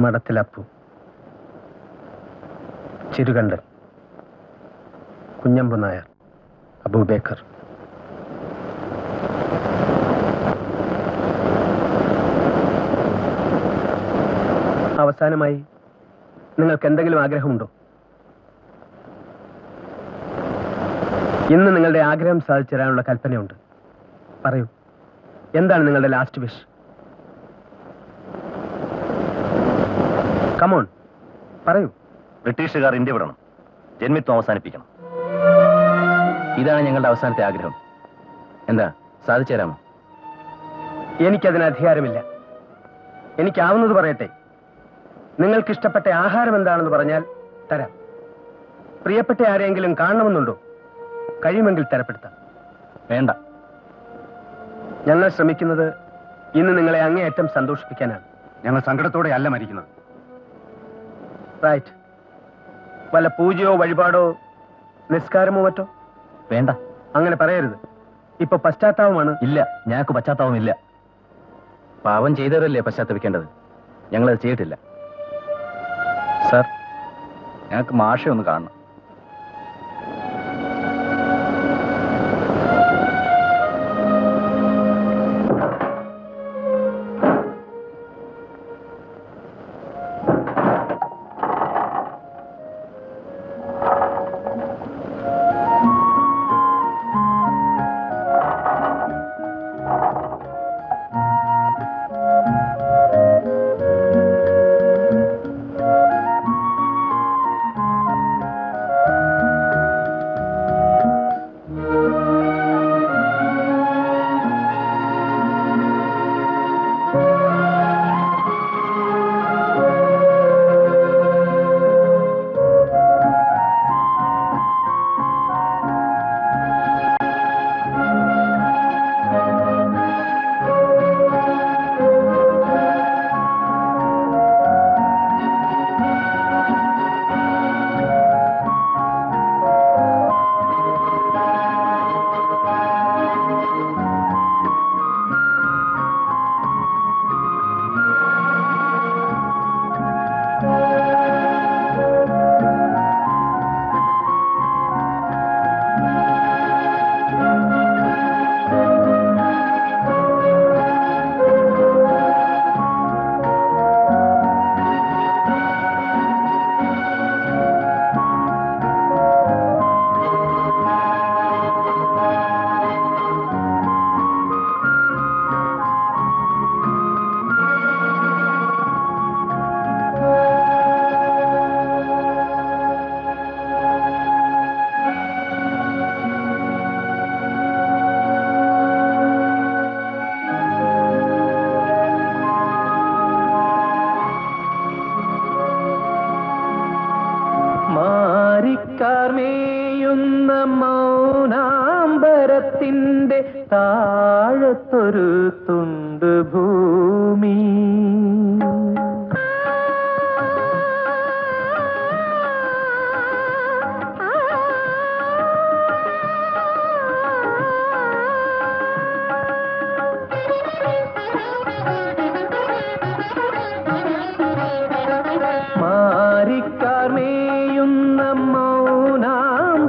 മഠത്തിലപ്പു, ചിരുകണ്ടൻ, കുഞ്ഞമ്പു നായർ, അബൂബേക്കർ. അവസാനമായി നിങ്ങൾക്ക് എന്തെങ്കിലും ആഗ്രഹമുണ്ടോ? ഇന്ന് നിങ്ങളുടെ ആഗ്രഹം സാധിച്ചു തരാനുള്ള കൽപ്പനയുണ്ട്. പറയൂ, എന്താണ് നിങ്ങളുടെ ലാസ്റ്റ് വിഷ്? കമോൺ, പറയൂ. ബ്രിട്ടീഷുകാർ ഇന്ത്യ വിടണം, ജന്മിത്വം അവസാനിപ്പിക്കണം. ഇതാണ് ഞങ്ങളുടെ അവസാനത്തെ ആഗ്രഹം. എന്താ, സാധിച്ചു തരാമോ? എനിക്കതിന് അധികാരമില്ല. എനിക്കാവുന്നത് പറയട്ടെ. നിങ്ങൾക്കിഷ്ടപ്പെട്ട ആഹാരം എന്താണെന്ന് പറഞ്ഞാൽ തരാം. പ്രിയപ്പെട്ട ആരെങ്കിലും കാണണമെന്നുണ്ടോ? കഴിയുമെങ്കിൽ തരപ്പെടുത്താം. വേണ്ട. ഞങ്ങൾ ശ്രമിക്കുന്നത് ഇന്ന് നിങ്ങളെ അങ്ങേയറ്റം സന്തോഷിപ്പിക്കാനാണ്. ഞങ്ങൾ സങ്കടത്തോടെ അല്ല മരിക്കുന്നത്. റൈറ്റ്. വല്ല പൂജയോ വഴിപാടോ നിസ്കാരമോ മറ്റോ? വേണ്ട. അങ്ങനെ പറയരുത്. ഇപ്പൊ പശ്ചാത്താപമാണ്. ഇല്ല, ഞങ്ങൾക്ക് പശ്ചാത്താപമില്ല. പാവം ചെയ്തവരല്ലേ പശ്ചാത്തപിക്കേണ്ടത്. ഞങ്ങളത് ചെയ്തിട്ടില്ല. സാർ, ഞങ്ങൾക്ക് മാഷെ ഒന്ന് കാണണം. മാറിക്കാർമേയുന്ന മൗനാംബരത്തിന്റെ താഴത്തൊരു തുണ്ട് ഭൂമി, മാറിക്കാർമേയുന്ന മൗനാംബരത്തിന്റെ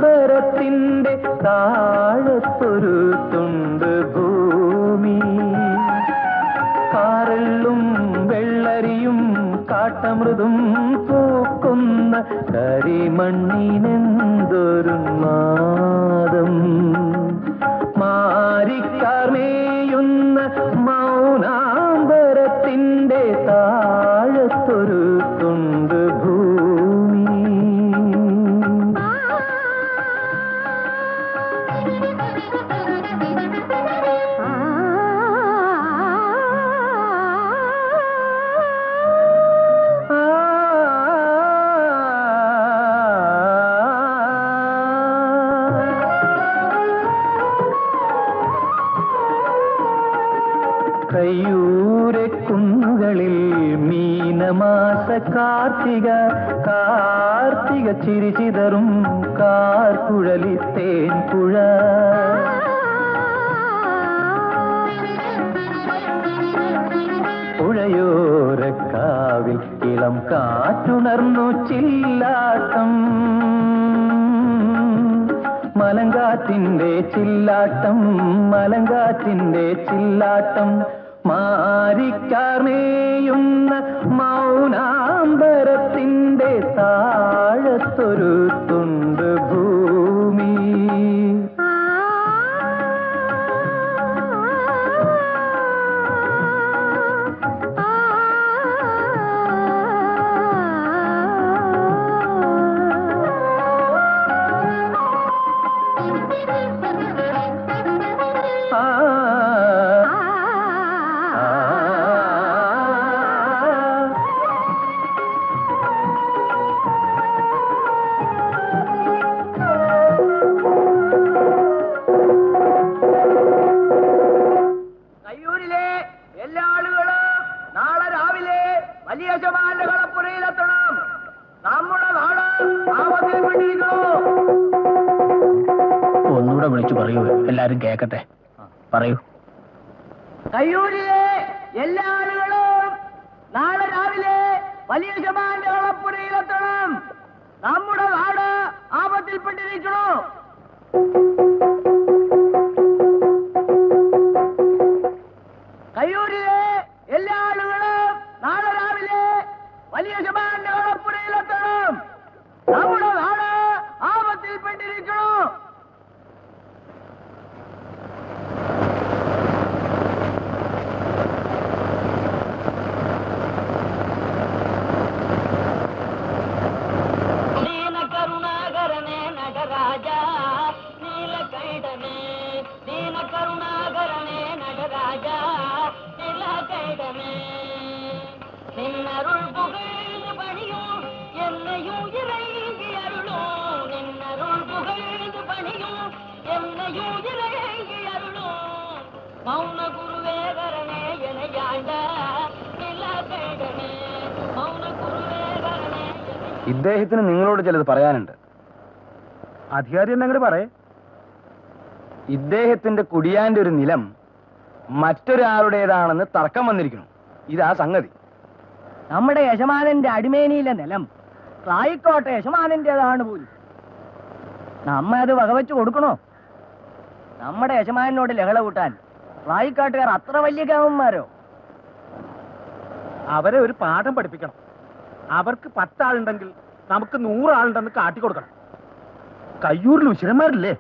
താഴത്തൊരു തുണ്ട് ഭൂമി, കാറെള്ളും വെള്ളരിയും കാട്ടമൃതും പൂക്കുന്ന കരിമണ്ണിനെന്തൊരു നാദം. മാറിക്കാർമേയുന്ന മൗനാംബരത്തിന്റെ താഴത്തൊരു തുണ്ട് ഭൂമി. കയ്യൂരെ കുന്നുകളിൽ മീനമാസ കാർത്തിക കാർത്തിക ചിരിചിതറും കാർക്കുഴലി തേൻപുഴ, പുഴയോര രാവിൽ ഇളം കാറ്റുണർന്നു ചില്ലാട്ടം മലങ്കാറ്റിന്റെ ചില്ലാട്ടം മലങ്കാറ്റിന്റെ ചില്ലാട്ടം മാരിക്കാർമേയുന്ന മൗനാംബരത്തിന്റെ താഴത്തൊരു തുണ്ട് ഭൂമി ഒന്നുകൂടെ വിളിച്ചു പറയൂ, എല്ലാരും കേക്കട്ടെ. പറയൂ. കയ്യൂരിലെ എല്ലാ ആളുകളും നാളെ രാവിലെ വലിയ ശമാന്റെ കളപ്പുരയിലെത്തണം. നമ്മുടെ നാട് ആപത്തിൽപ്പെട്ടിരിക്കണോ? കയ്യൂരിലെ എല്ലാ ആളുകളും നാളെ രാവിലെ വലിയ ശമാന്റെ കളപ്പുരയിലെത്തണം. നമ്മുടെ നാട് ആപത്തിൽപ്പെട്ടിരിക്കണോ? ഇദ്ദേഹത്തിന് നിങ്ങളോട് ചിലത് പറയാനുണ്ട്. അധികാരി എന്നങ്ങോട്ട് പറയേ. ഇദ്ദേഹത്തിന്റെ കുടിയാന്റെ ഒരു നിലം മറ്റൊരാളുടേതാണെന്ന് തർക്കം വന്നിരിക്കുന്നു. ഇതാ സംഗതി. നമ്മുടെ യജമാനന്റെ അടിമേനിയിലെ നിലം റായിക്കോട്ടെ യജമാനന്റേതാണ് പോലും. നമ്മ അത് വകവെച്ച് കൊടുക്കണോ? നമ്മുടെ യജമാനോട് ലഹള കൂട്ടാൻ റായിക്കാട്ടുകാർ അത്ര വലിയ കാമന്മാരോ? അവരെ ഒരു പാഠം പഠിപ്പിക്കണം. അവർക്ക് 10 ആളുണ്ടെങ്കിൽ നമുക്ക് 100 ആളുണ്ടെന്ന് കാട്ടിക്കൊടുക്കണം. കയ്യൂരിൽ ഉശിരന്മാരില്ലേ?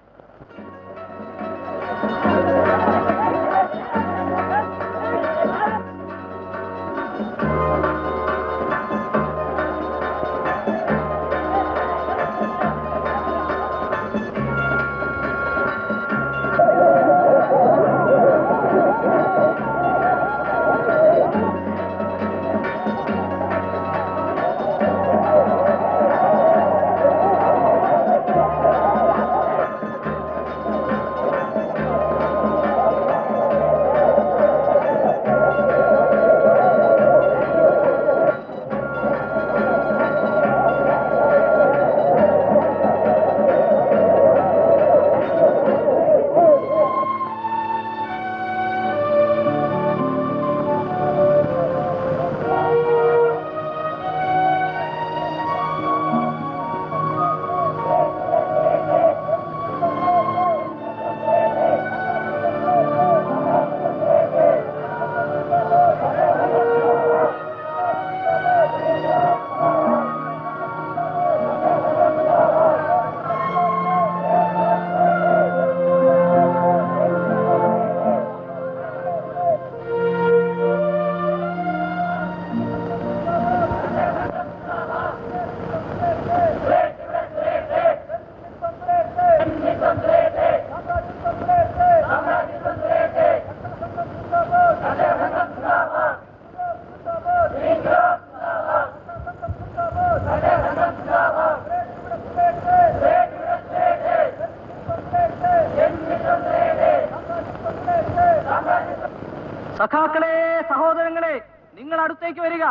സഖാക്കളെ, സഹോദരങ്ങളെ, നിങ്ങൾ അടുത്തേക്ക് വരിക.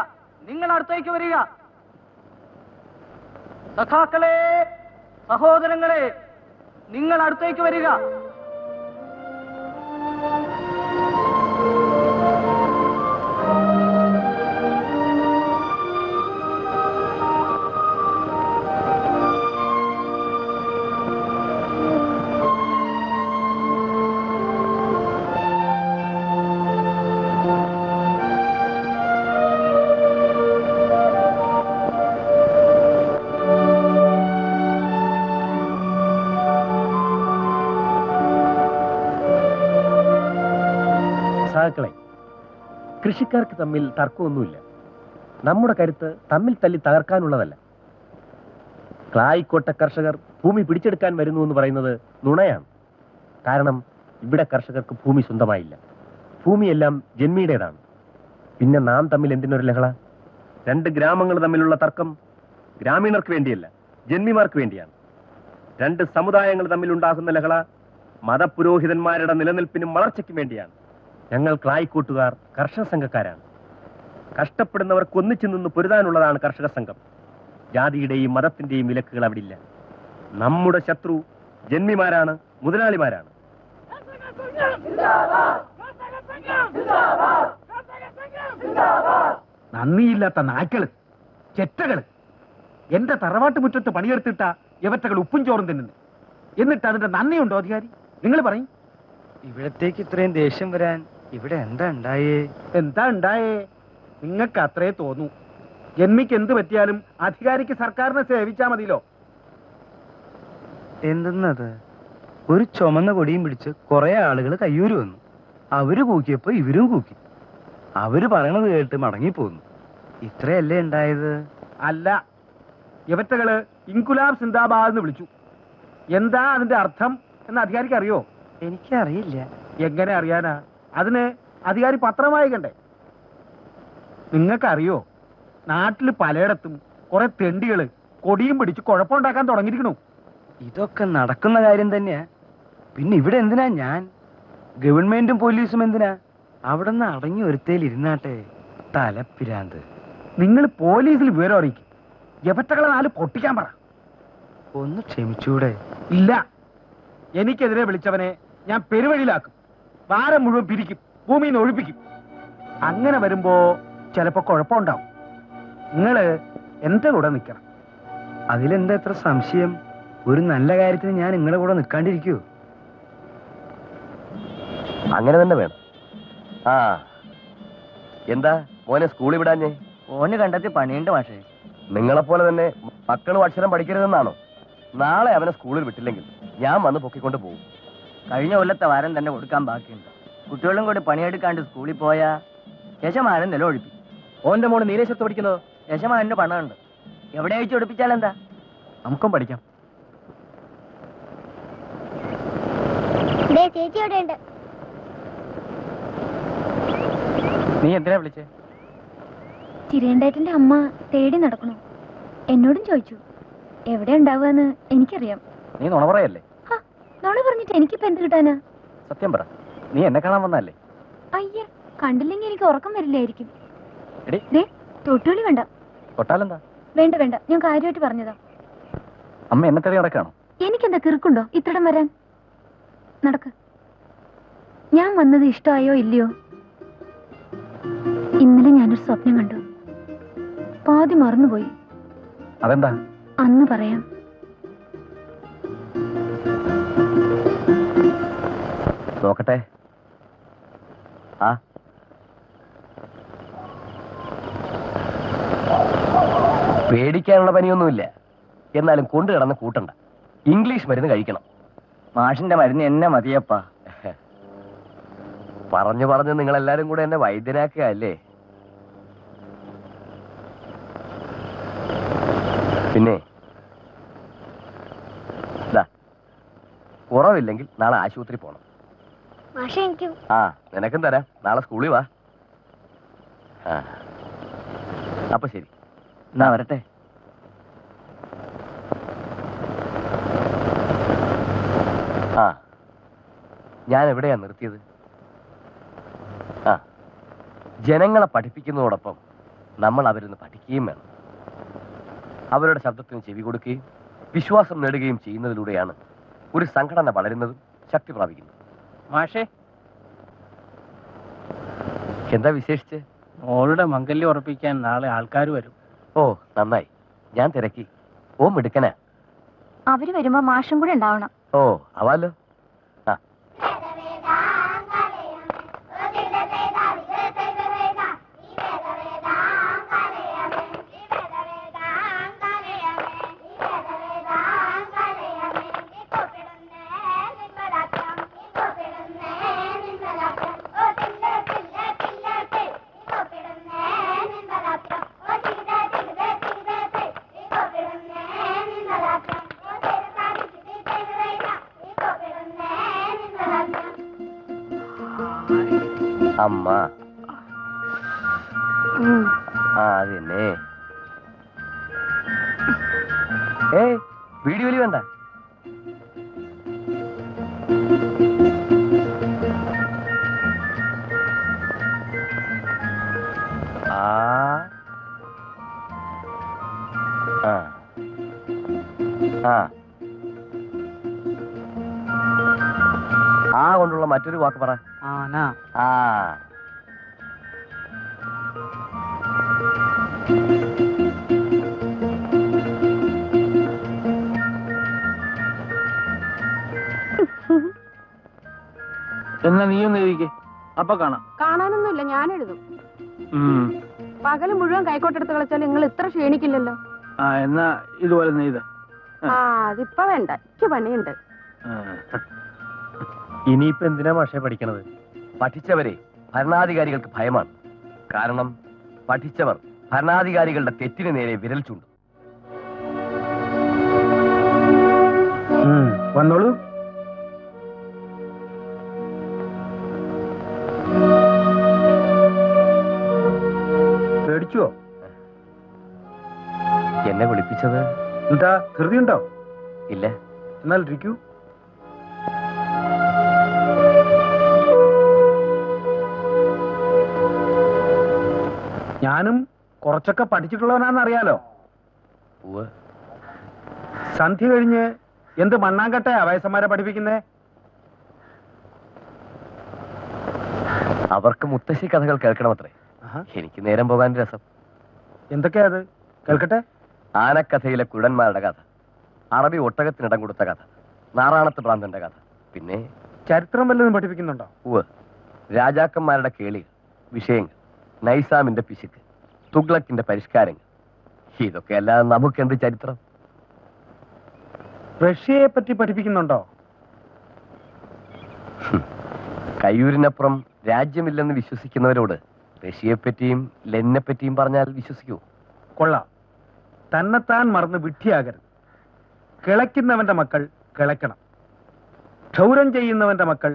നിങ്ങൾ അടുത്തേക്ക് വരിക. സഖാക്കളെ, സഹോദരങ്ങളെ, നിങ്ങൾ അടുത്തേക്ക് വരിക. കൃഷിക്കാർക്ക് തമ്മിൽ തർക്കമൊന്നുമില്ല. നമ്മുടെ കരുത്ത് തമ്മിൽ തല്ലി തകർക്കാനുള്ളതല്ല. ക്ലായിക്കോട്ട കർഷകർ ഭൂമി പിടിച്ചെടുക്കാൻ വരുന്നു എന്ന് പറയുന്നത് നുണയാണ്. കാരണം ഇവിടെ കർഷകർക്ക് ഭൂമി സ്വന്തമായില്ല. ഭൂമിയെല്ലാം ജന്മിയുടേതാണ്. പിന്നെ നാം തമ്മിൽ എന്തിനൊരു ലഹള? 2 ഗ്രാമങ്ങൾ തമ്മിലുള്ള തർക്കം ഗ്രാമീണർക്ക് വേണ്ടിയല്ല, ജന്മിമാർക്ക് വേണ്ടിയാണ്. 2 സമുദായങ്ങൾ തമ്മിലുണ്ടാകുന്ന ലഹള മതപുരോഹിതന്മാരുടെ നിലനിൽപ്പിനും വളർച്ചയ്ക്കും വേണ്ടിയാണ്. ഞങ്ങൾ ക്ലായിക്കോട്ടുകാർ കർഷക സംഘക്കാരാണ്. കഷ്ടപ്പെടുന്നവർക്ക് ഒന്നിച്ചു നിന്ന് പൊരുതാനുള്ളതാണ് കർഷക സംഘം. ജാതിയുടെയും മതത്തിന്റെയും വിലക്കുകൾ അവിടില്ല. നമ്മുടെ ശത്രു ജന്മിമാരാണ്, മുതലാളിമാരാണ്. നന്ദിയില്ലാത്ത നായ്ക്കള്, ചെറ്റകള്. എന്റെ തറവാട്ട് മുറ്റത്ത് പണിയെടുത്തിട്ട ഇവറ്റകൾ ഉപ്പും ചോറും തിന്നുന്നു. എന്നിട്ട് അതിന്റെ നന്ദിയുണ്ടോ അധികാരി? നിങ്ങൾ പറയും. ഇവിടത്തേക്ക് ഇത്രയും ദേഷ്യം വരാൻ ഇവിടെ എന്താ ഉണ്ടായേ? എന്താ ഉണ്ടായേ? നിങ്ങൾക്ക് അത്രേ തോന്നൂ. ജന്മിക്ക് എന്ത് പറ്റിയാലും അധികാരിക്ക് സർക്കാരിനെ സേവിച്ചാ മതിയല്ലോ. എന്തെന്നത്? ഒരു ചുമന്ന കൊടിയും പിടിച്ച് കുറെ ആളുകൾ കയ്യൂര് വന്നു. അവര് കൂക്കിയപ്പോ ഇവരും കൂക്കി. അവര് പറയണത് കേട്ട് മടങ്ങിപ്പോന്നു. ഇത്രയല്ലേ ഉണ്ടായത്? അല്ല, ഇവറ്റകള് ഇൻകുലാബ് സിന്ദാബാദ് എന്ന് വിളിച്ചു. എന്താ അതിന്റെ അർത്ഥം എന്ന് അധികാരിക്ക് അറിയോ? എനിക്കറിയില്ല. എങ്ങനെ അറിയാനാ? അതിന് അധികാരി പത്രം വായിക്കണ്ടേ? നിങ്ങൾക്കറിയോ, നാട്ടിൽ പലയിടത്തും കുറെ തെണ്ടികള് കൊടിയും പിടിച്ച് കുഴപ്പമുണ്ടാക്കാൻ തുടങ്ങിയിരിക്കണു. ഇതൊക്കെ നടക്കുന്ന കാര്യം തന്നെയാ. പിന്നെ ഇവിടെ എന്തിനാ ഞാൻ? ഗവൺമെന്റും പോലീസും എന്തിനാ? അവിടെ നിന്ന് അടങ്ങി ഒരുത്തേൽ ഇരുന്നാട്ടെ. തലപ്പിരാന്ത്. നിങ്ങൾ പോലീസിൽ വിവരം അറിയിക്കും. എവറ്റകളെ 4 പൊട്ടിക്കാൻ പറ. ഒന്ന് ക്ഷമിച്ചൂടെ? ഇല്ല, എനിക്കെതിരെ വിളിച്ചവനെ ഞാൻ പെരുവഴിയിലാക്കും. വാരം മുഴുവൻ പിരിക്കും, ഭൂമിയിൽ നിന്ന് ഒഴിപ്പിക്കും. അങ്ങനെ വരുമ്പോ ചിലപ്പോ കുഴപ്പമുണ്ടാവും. നിങ്ങള് എന്റെ കൂടെ നിൽക്കണം. അതിലെന്താ എത്ര സംശയം? ഒരു നല്ല കാര്യത്തിന് ഞാൻ നിങ്ങളുടെ കൂടെ നിൽക്കാണ്ടിരിക്കൂ? അങ്ങനെ തന്നെ വേണം. ആ, എന്താ മോനെ സ്കൂളിൽ വിടാഞ്ഞേ? ഓന് കണ്ടെത്തി പണിയുണ്ട് മാഷേ. നിങ്ങളെപ്പോലെ തന്നെ മക്കളും അക്ഷരം പഠിക്കരുതെന്നാണോ? നാളെ അവനെ സ്കൂളിൽ വിട്ടില്ലെങ്കിൽ ഞാൻ വന്ന് പൊക്കിക്കൊണ്ട് പോകും. കഴിഞ്ഞ കൊല്ലത്തെ വാരം തന്നെ കൊടുക്കാൻ ബാക്കിയുണ്ട്. കുട്ടികളും കൂടി പണിയെടുക്കാണ്ട് സ്കൂളിൽ പോയാ യശമാരൻ നില ഒഴിപ്പിക്കും. ഓന്റെ മോള് നീലേശ്വരത്ത് പഠിക്കുന്നതോ? യശമാരന്റെ പണമുണ്ട്. എവിടെ വെച്ച് ഒടിപ്പിച്ചാൽ എന്താ? നമുക്കും പഠിക്കാം. ചേച്ചി അവിടെ ഉണ്ട്. നീ എന്തിനാ വിളിച്ചേ? ചിരേണ്ടേട്ടന്റെ അമ്മ തേടി നടക്കണു. എന്നോടും ചോദിച്ചു എവിടെ ഉണ്ടാവുകയെന്ന്. എനിക്കറിയാം. നീ നുണ പറയല്ലേ? നുണ പറഞ്ഞിട്ട് എനിക്കിപ്പോ എന്ത് കിട്ടാനാ? സത്യം പറ, നീ എന്നെ കാണാൻ വന്നല്ലേ? അയ്യ, കണ്ടില്ലെങ്കിൽ എനിക്ക് ഉറക്കം വരില്ലായിരിക്കും. എടി, തൊട്ടുകളി വേണ്ട. തൊട്ടാലെന്താ? വേണ്ട വേണ്ട, ഞാൻ കാര്യമായിട്ട് പറഞ്ഞതാ. അമ്മ എന്നെ തെറി നടക്കാണോ? എനിക്കെന്താ കിറുക്കുണ്ടോ ഇത്രടം വരാൻ? നടക്ക്. ഞാൻ വന്നത് ഇഷ്ടമായോ ഇല്ലയോ? ഇന്നലെ ഞാനൊരു സ്വപ്നം കണ്ടു. പാതി മറന്നുപോയി. അതെന്താ? അന്ന് പറയാം. നോക്കട്ടെ. ആ, പേടിക്കാനുള്ള പനിയൊന്നുമില്ല. എന്നാലും കൊണ്ടു കിടന്ന് കൂട്ടണ്ട. ഇംഗ്ലീഷ് മരുന്ന് കഴിക്കണം. മാഷിന്റെ മരുന്ന് എന്നെ മതിയപ്പാ. പറഞ്ഞു പറഞ്ഞ് നിങ്ങളെല്ലാരും കൂടെ എന്നെ വൈദ്യനാക്കുക അല്ലേ? പിന്നെ കുറവില്ലെങ്കിൽ നാളെ ആശുപത്രി പോണം. ആ, നിനക്കും തരാം. നാളെ സ്കൂളിൽ വാ. അപ്പൊ ശരി, എന്നാ വരട്ടെ. ആ, ഞാൻ എവിടെയാ നിർത്തിയത്? ആ, ജനങ്ങളെ പഠിപ്പിക്കുന്നതോടൊപ്പം നമ്മൾ അവരൊന്ന് പഠിക്കുകയും വേണം. അവരുടെ ശബ്ദത്തിന് ചെവി കൊടുക്കുകയും വിശ്വാസം നേടുകയും ചെയ്യുന്നതിലൂടെയാണ് ഒരു സംഘടന വളരുന്നതും ശക്തി പ്രാപിക്കുന്നതും. മാഷേ, എന്താ വിശേഷിച്ച്? മോളുടെ മംഗല്യം ഉറപ്പിക്കാൻ നാളെ ആൾക്കാർ വരും. ഓ, നന്നായി. ഞാൻ തിരക്കി. ഓ, മിടുക്കനാ. അവര് വരുമ്പോ മാഷും കൂടെ ഉണ്ടാവണം. ഓ, ആവാലോ. ആ, അമ്മ. അത് തന്നെ. വീഡിയോയിൽ വേണ്ട. ആ കൊണ്ടുള്ള മറ്റൊരു വാക്ക് പറ. ആ എന്നാ നീയൊന്ന് എഴുതിക്കേ, അപ്പൊ കാണാം. കാണാനൊന്നുമില്ല, ഞാൻ എഴുതും. പകല് മുഴുവൻ കൈക്കോട്ടെടുത്ത് കളിച്ചാൽ നിങ്ങൾ ഇത്ര ക്ഷീണിക്കില്ലല്ലോ. എന്നാ ഇതുപോലെ നെയ്ത്. അതിപ്പോ വേണ്ട, എനിക്ക് പണിയുണ്ട്. ഇനിയിപ്പോ എന്തിനാ മാഷേ പഠിക്കണത്? പഠിച്ചവരെ ഭരണാധികാരികൾക്ക് ഭയമാണ്. കാരണം പഠിച്ചവർ ഭരണാധികാരികളുടെ തെറ്റിന് നേരെ വിരൽ ചൂണ്ടും. വന്നോളൂ. പേടിച്ചുവോ? എന്നെ വിളിപ്പിച്ചത് എന്താ ധൃതിയുണ്ടോ? ഇല്ല. എന്നാൽ ഇരിക്കൂ. ഞാനും കുറച്ചൊക്കെ പഠിച്ചിട്ടുള്ളവനാണെന്ന് അറിയാലോ. സന്ധ്യ കഴിഞ്ഞ് എന്ത് മണ്ണാങ്കട്ടയാ വയസ്സന്മാരെ പഠിപ്പിക്കുന്നേ? അവർക്ക് മുത്തശ്ശി കഥകൾ കേൾക്കണമത്രേ. എനിക്ക് നേരം പോകാൻ രസം. എന്തൊക്കെയാ അത്? കേൾക്കട്ടെ. ആനക്കഥയിലെ കുഴന്മാരുടെ കഥ, അറബി ഒട്ടകത്തിനിടം കൊടുത്ത കഥ, നാറാണത്ത് ഭ്രാന്തന്റെ കഥ, പിന്നെ ചരിത്രം വല്ലതും പഠിപ്പിക്കുന്നുണ്ടോ? രാജാക്കന്മാരുടെ കേളികൾ, വിഷയങ്ങൾ, നൈസാമിന്റെ പിശുക്ക്, തുഗ്ലക്കിന്റെ പരിഷ്കാരങ്ങൾ. ഇതൊക്കെ അല്ലാതെ നമുക്കെന്ത് ചരിത്രം? റഷ്യയെ പറ്റി പഠിപ്പിക്കുന്നുണ്ടോ? കയ്യൂരിനപ്പുറം രാജ്യമില്ലെന്ന് വിശ്വസിക്കുന്നവരോട് റഷ്യയെപ്പറ്റിയും ലെനിനെ പറ്റിയും പറഞ്ഞാൽ വിശ്വസിക്കൂ? കൊള്ളാം. തന്നെത്താൻ മറന്ന് വിഡ്ഢിയാകരുത്. കിളയ്ക്കുന്നവന്റെ മക്കൾ കിളയ്ക്കണം, ക്ഷൗരം ചെയ്യുന്നവന്റെ മക്കൾ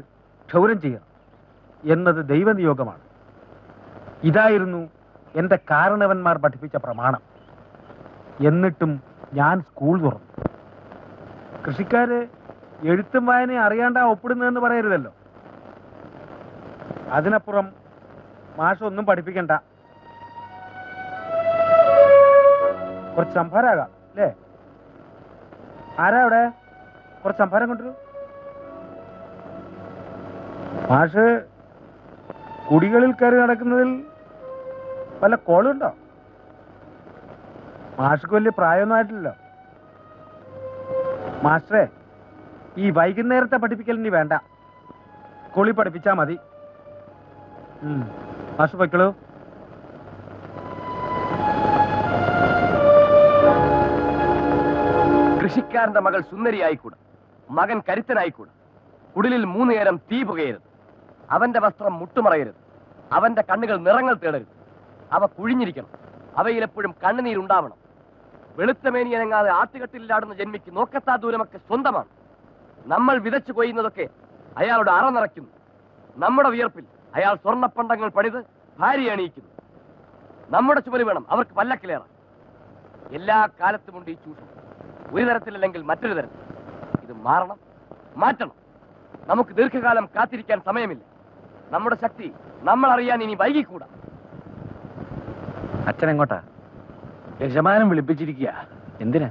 ക്ഷൗരം ചെയ്യണം എന്നത് ദൈവനിയോഗമാണ്. ഇതായിരുന്നു എന്റെ കാരണവന്മാർ പഠിപ്പിച്ച പ്രമാണം. എന്നിട്ടും ഞാൻ സ്കൂൾ തുറന്നു. കൃഷിക്കാര് എഴുത്തും വായനയും അറിയാണ്ടാ ഒപ്പിടുന്നതെന്ന് പറയരുതല്ലോ. അതിനപ്പുറം മാഷ് ഒന്നും പഠിപ്പിക്കണ്ട. കുറച്ച് സംഭാരാകാം അല്ലേ? ആരാ അവിടെ? കുറച്ച് സംഭാരം കൊണ്ടുവരൂ. മാഷ് കുടികളിൽ കയറി നടക്കുന്നതിൽ വല്ല കോളുണ്ടോ? മാഷ്ക്ക് വലിയ പ്രായമൊന്നും ആയിട്ടില്ലല്ലോ. മാസ്റ്ററെ, ഈ വൈകുന്നേരത്തെ പഠിപ്പിക്കൽ ഇനി വേണ്ട, സ്കൂളിൽ പഠിപ്പിച്ചാ മതി. മാഷ് പൊയ്ക്കളൂ. കൃഷിക്കാരന്റെ മകൾ സുന്ദരിയായിക്കൂടാ, മകൻ കരുത്തനായിക്കൂടാ, കുടിലിൽ 3 നേരം തീ പുകയരുത്, അവന്റെ വസ്ത്രം മുട്ടുമറയരുത്, അവന്റെ കണ്ണുകൾ നിറങ്ങൾ തേടരുത്, അവ കുഴിഞ്ഞിരിക്കണം, അവയിലെപ്പോഴും കണ്ണുനീരുണ്ടാവണം. വെളുത്തമേനിയനങ്ങാതെ ആട്ടുകെട്ടിലാടുന്ന ജന്മിക്ക് നോക്കത്താ ദൂരമൊക്കെ സ്വന്തമാണ്. നമ്മൾ വിതച്ചു കൊയ്യുന്നതൊക്കെ അയാളുടെ അറ നിറയ്ക്കുന്നു. നമ്മുടെ വിയർപ്പിൽ അയാൾ സ്വർണ്ണപ്പണ്ടങ്ങൾ പണിത് ഭാര്യ അണിയിക്കുന്നു. നമ്മുടെ ചുമല് വേണം അവർക്ക് പല്ലക്കിലേറാം. എല്ലാ കാലത്തുമുണ്ട് ഈ ചൂഷണം, ഒരു തരത്തിലല്ലെങ്കിൽ മറ്റൊരു തരത്തിൽ. ഇത് മാറണം, മാറ്റണം. നമുക്ക് ദീർഘകാലം കാത്തിരിക്കാൻ സമയമില്ല. നമ്മുടെ ശക്തി നമ്മൾ അറിയാൻ ഇനി വൈകിക്കൂടാ. അച്ഛൻ എങ്ങോട്ടാ? യജമാനം വിളിപ്പിച്ചിരിക്കുക. എന്തിനാ?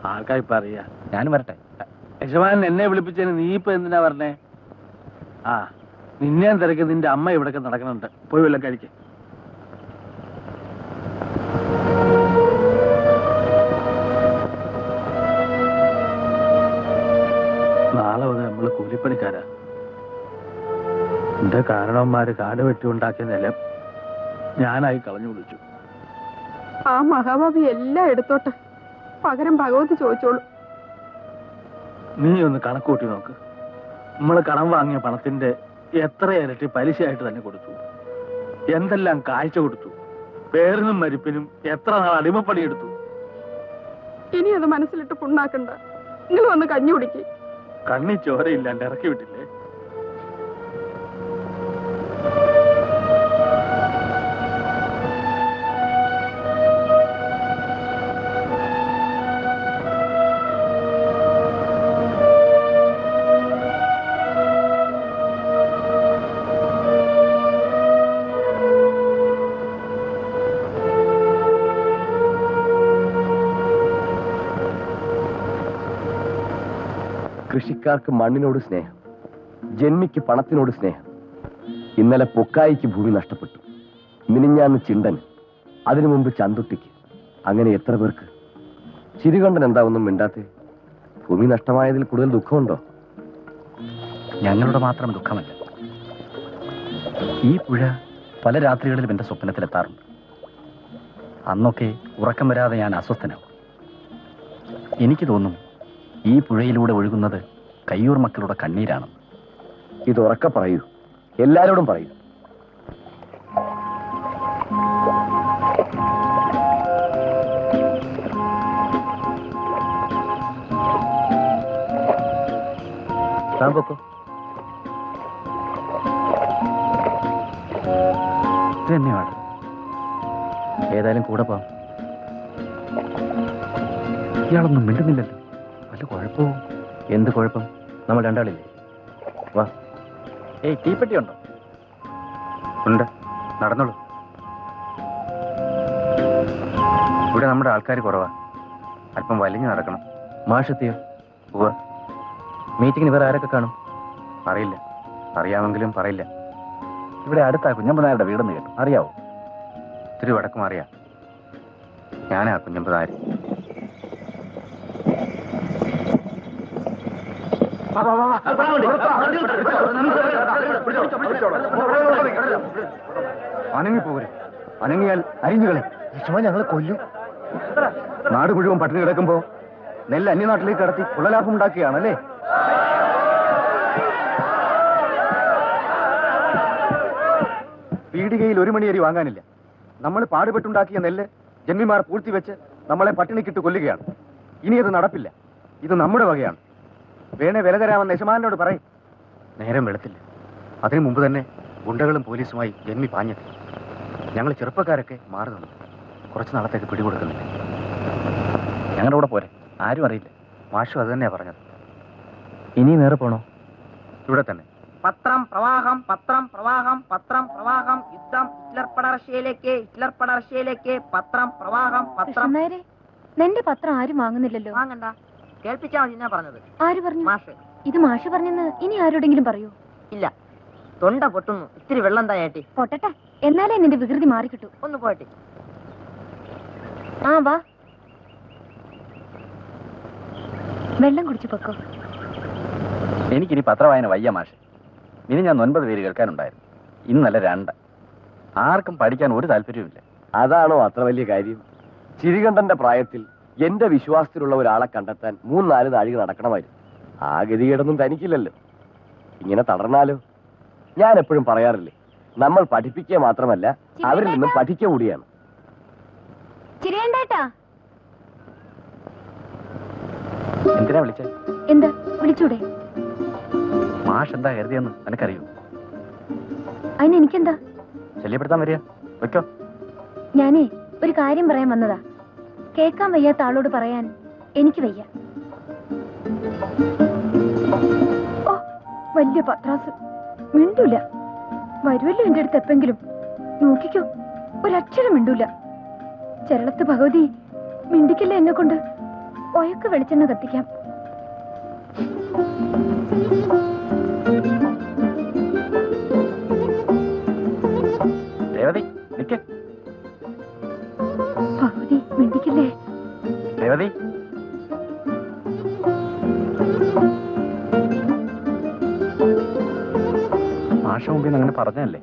ആൾക്കാരിപ്പ അറിയാ. ഞാനും വരട്ടെ. യജമാനൻ എന്നെ വിളിപ്പിച്ചതിന് നീ ഇപ്പൊ എന്തിനാ പറഞ്ഞേ? നിന്നെ തിരക്ക് നിന്റെ അമ്മ ഇവിടൊക്കെ നടക്കുന്നുണ്ട്. പോയി വല്ലതും കഴിക്കേ. നാളെ മുതൽ നമ്മള് കൂലിപ്പണിക്കാരാ. എന്റെ കാരണവന്മാര് കാട് വെട്ടി ഉണ്ടാക്കിയ നിലം ഞാനായി കളഞ്ഞു വിളിച്ചു. ആ മഹാഭാവി എല്ലാം എടുത്തോട്ടെ, പകരം ഭഗവതി ചോദിച്ചോളൂ. നീ ഒന്ന് കണക്കൂട്ടി നോക്ക്. നമ്മള് കടം വാങ്ങിയ പണത്തിന്റെ എത്ര ഇരട്ടി പലിശയായിട്ട് തന്നെ കൊടുത്തു, എന്തെല്ലാം കാഴ്ച കൊടുത്തു, പേരിനും മരിപ്പിനും എത്ര നാൾ അടിമപ്പണിയെടുത്തു. ഇനി അത് മനസ്സിലിട്ട് പുണ്ണാക്കണ്ട. നിങ്ങൾ വന്ന് കഞ്ഞി കുടിക്കേ. കണ്ണി ചോരയില്ലാണ്ട് ഇറക്കി വിട്ടില്ലേ? കൃഷിക്കാർക്ക് മണ്ണിനോട് സ്നേഹം, ജന്മിക്ക് പണത്തിനോട് സ്നേഹം. ഇന്നലെ പൊക്കായിക്ക് ഭൂമി നഷ്ടപ്പെട്ടു, മിനിഞ്ഞാന്ന് ചിണ്ടൻ, അതിനു മുമ്പ് ചന്തുട്ടിക്ക്. അങ്ങനെ എത്ര പേർക്ക്? ചിരികണ്ഠൻ എന്താ ഒന്നും മിണ്ടാത്തെ? ഭൂമി നഷ്ടമായതിൽ കൂടുതൽ ദുഃഖമുണ്ടോ? ഞങ്ങളുടെ മാത്രം ദുഃഖമല്ല. ഈ പുഴ പല രാത്രികളിലും എൻ്റെ സ്വപ്നത്തിലെത്താറുണ്ട്. അന്നൊക്കെ ഉറക്കം വരാതെ ഞാൻ അസ്വസ്ഥനാവും. എനിക്ക് തോന്നും ഈ പുഴയിലൂടെ ഒഴുകുന്നത് കയ്യൂർ മക്കളുടെ കണ്ണീരാണെന്ന്. ഇത് ഉറക്കെ പറയൂ, എല്ലാരോടും പറയൂ. താൻ പൊക്കോ. ഇത് തന്നെയാണ്. ഏതായാലും കൂടെ പോവാം. ഇയാളൊന്നും മിണ്ടുന്നില്ലല്ലോ. വല്ല കുഴപ്പവും? എന്ത് കുഴപ്പം? നമ്മൾ രണ്ടാളില്ലേ? വാ. തീപ്പെട്ടി ഉണ്ടോ? ഉണ്ട്, നടന്നോളൂ. ഇവിടെ നമ്മുടെ ആൾക്കാർ കുറവാ, അല്പം വലിഞ്ഞു നടക്കണം. മാഷെത്തിയോ? ഉവ്വ്. മീറ്റിങ്ങിന് വേറെ ആരൊക്കെ കാണും? അറിയില്ല, അറിയാമെങ്കിലും പറയില്ല. ഇവിടെ അടുത്താ കുഞ്ഞമ്പ നായരുടെ വീടെന്ന് കേട്ടു. അറിയാവോ? ഇത്തിരി വടക്ക് മാറിയാ. ഞാനാ കുഞ്ഞമ്പ നായർ. അനങ്ങിപ്പോകരുത്, അനങ്ങിയാൽ അരിഞ്ഞുകളെ. ഞങ്ങൾ കൊല്ലും. നാട് മുഴുവൻ പട്ടിണി കിടക്കുമ്പോ നെല്ല് അന്യനാട്ടിലേക്ക് കടത്തി കുളലാഭം ഉണ്ടാക്കുകയാണല്ലേ? പീടികയിൽ 1 മണി അരി വാങ്ങാനില്ല. നമ്മൾ പാടുപെട്ടുണ്ടാക്കിയ നെല്ല് ജന്മിമാർ പൂഴ്ത്തിവെച്ച് നമ്മളെ പട്ടിണിക്കിട്ട് കൊല്ലുകയാണ്. ഇനി അത് നടപ്പില്ല. ഇത് നമ്മുടെ വകയാണ്. വേണേ വില തരാമെന്ന് യജമാനോട് പറയും. നേരം വെളുത്തില്ല. അതിനു മുമ്പ് തന്നെ ഗുണ്ടകളും പോലീസുമായി ജന്മി പാഞ്ഞെത്തി. ഞങ്ങൾ ചെറുപ്പക്കാരൊക്കെ മാറി നിന്നു. കുറച്ച് നാളത്തേക്ക് പിടികൊടുക്കുന്നില്ല. ഞങ്ങളുടെ കൂടെ പോരെ, ആരും അറിയില്ല. മാഷും അത് തന്നെയാ പറഞ്ഞത്. ഇനി നേരെ പോണോ? ഇവിടെ തന്നെ. പത്രം പ്രവാഹം, പത്രം പ്രവാഹം, പത്രം പ്രവാഹം. യുദ്ധം ഹിറ്റ്ലർ പട റഷ്യയിലേക്ക്, പത്രം പ്രവാഹം, പത്രം. കൃഷ്ണനായരെ, നിന്റെ പത്രം ആരും വാങ്ങുന്നില്ലല്ലോ. വാങ്ങണ്ട, കേൾപ്പിച്ചാ മതി. എന്നാ പറഞ്ഞത്? ആര് പറഞ്ഞു? മാഷ്. ഇത് മാഷ് പറഞ്ഞെന്ന് ഇനി ആരോടെങ്കിലും പറയൂ? ഇല്ല, തൊണ്ട പൊട്ടുന്നു. ഇത്തിരി വെള്ളം തായേട്ടി. പൊട്ടട്ടെ, എന്നാലേ നിന്റെ വികൃതി മാറിക്കിട്ടു. ഒന്ന് പോട്ടെ. ആ വാ, വെള്ളം കുടിച്ചു പൊക്കോ. എനിക്കിനി പത്രവായന വയ്യ മാഷെ. ഇനി ഞാൻ 9 പേര് കേൾക്കാനുണ്ടായിരുന്നു, ഇന്നല്ല 2. ആർക്കും പഠിക്കാൻ ഒരു താല്പര്യവുമില്ല. അതാണോ അത്ര വലിയ കാര്യം? ചിരികണ്ഠന്റെ പ്രായത്തിൽ എന്റെ വിശ്വാസത്തിലുള്ള ഒരാളെ കണ്ടെത്താൻ 3-4 നാഴിക നടക്കണമായിരുന്നു. ആ ഗതികേടൊന്നും തനിക്കില്ലല്ലോ. ഇങ്ങനെ തളർന്നാലോ? ഞാൻ എപ്പോഴും പറയാറില്ലേ, നമ്മൾ പഠിപ്പിക്കുക മാത്രമല്ല അവരിൽ നിന്നും പഠിക്കുക കൂടിയാണ്. ചിരിയണ്ടേട്ടാ. എന്തിനാ വിളിച്ചേ? എന്താ വിളിച്ചൂടെ? മാഷ് എന്താ കരുതിയെന്ന് നിനക്കറിയൂ? അതിന് എനിക്കെന്താ? ശല്യപ്പെടുത്താൻ വരിക, വെക്കോ. ഞാനേ ഒരു കാര്യം പറയാൻ വന്നതാ. കേൾക്കാൻ വയ്യാത്ത ആളോട് പറയാൻ എനിക്ക് വയ്യ. ഓ, വലിയ പത്രാസ് മിണ്ടൂല. വരുമല്ലോ എന്റെ അടുത്ത് എപ്പെങ്കിലും. നോക്കിക്കോ, ഒരക്ഷരം മിണ്ടൂല. ചെരളത്ത് ഭഗവതി, മിണ്ടിക്കില്ല എന്നെ കൊണ്ട്. ഒയക്ക് വെളിച്ചെണ്ണ കത്തിക്കാം. രേവതി നിക്ക്. ഭഗവതി മിണ്ടിക്കില്ലേ? രേവതി, മാഷ മുമ്പിൽ അങ്ങനെ പറഞ്ഞല്ലേ?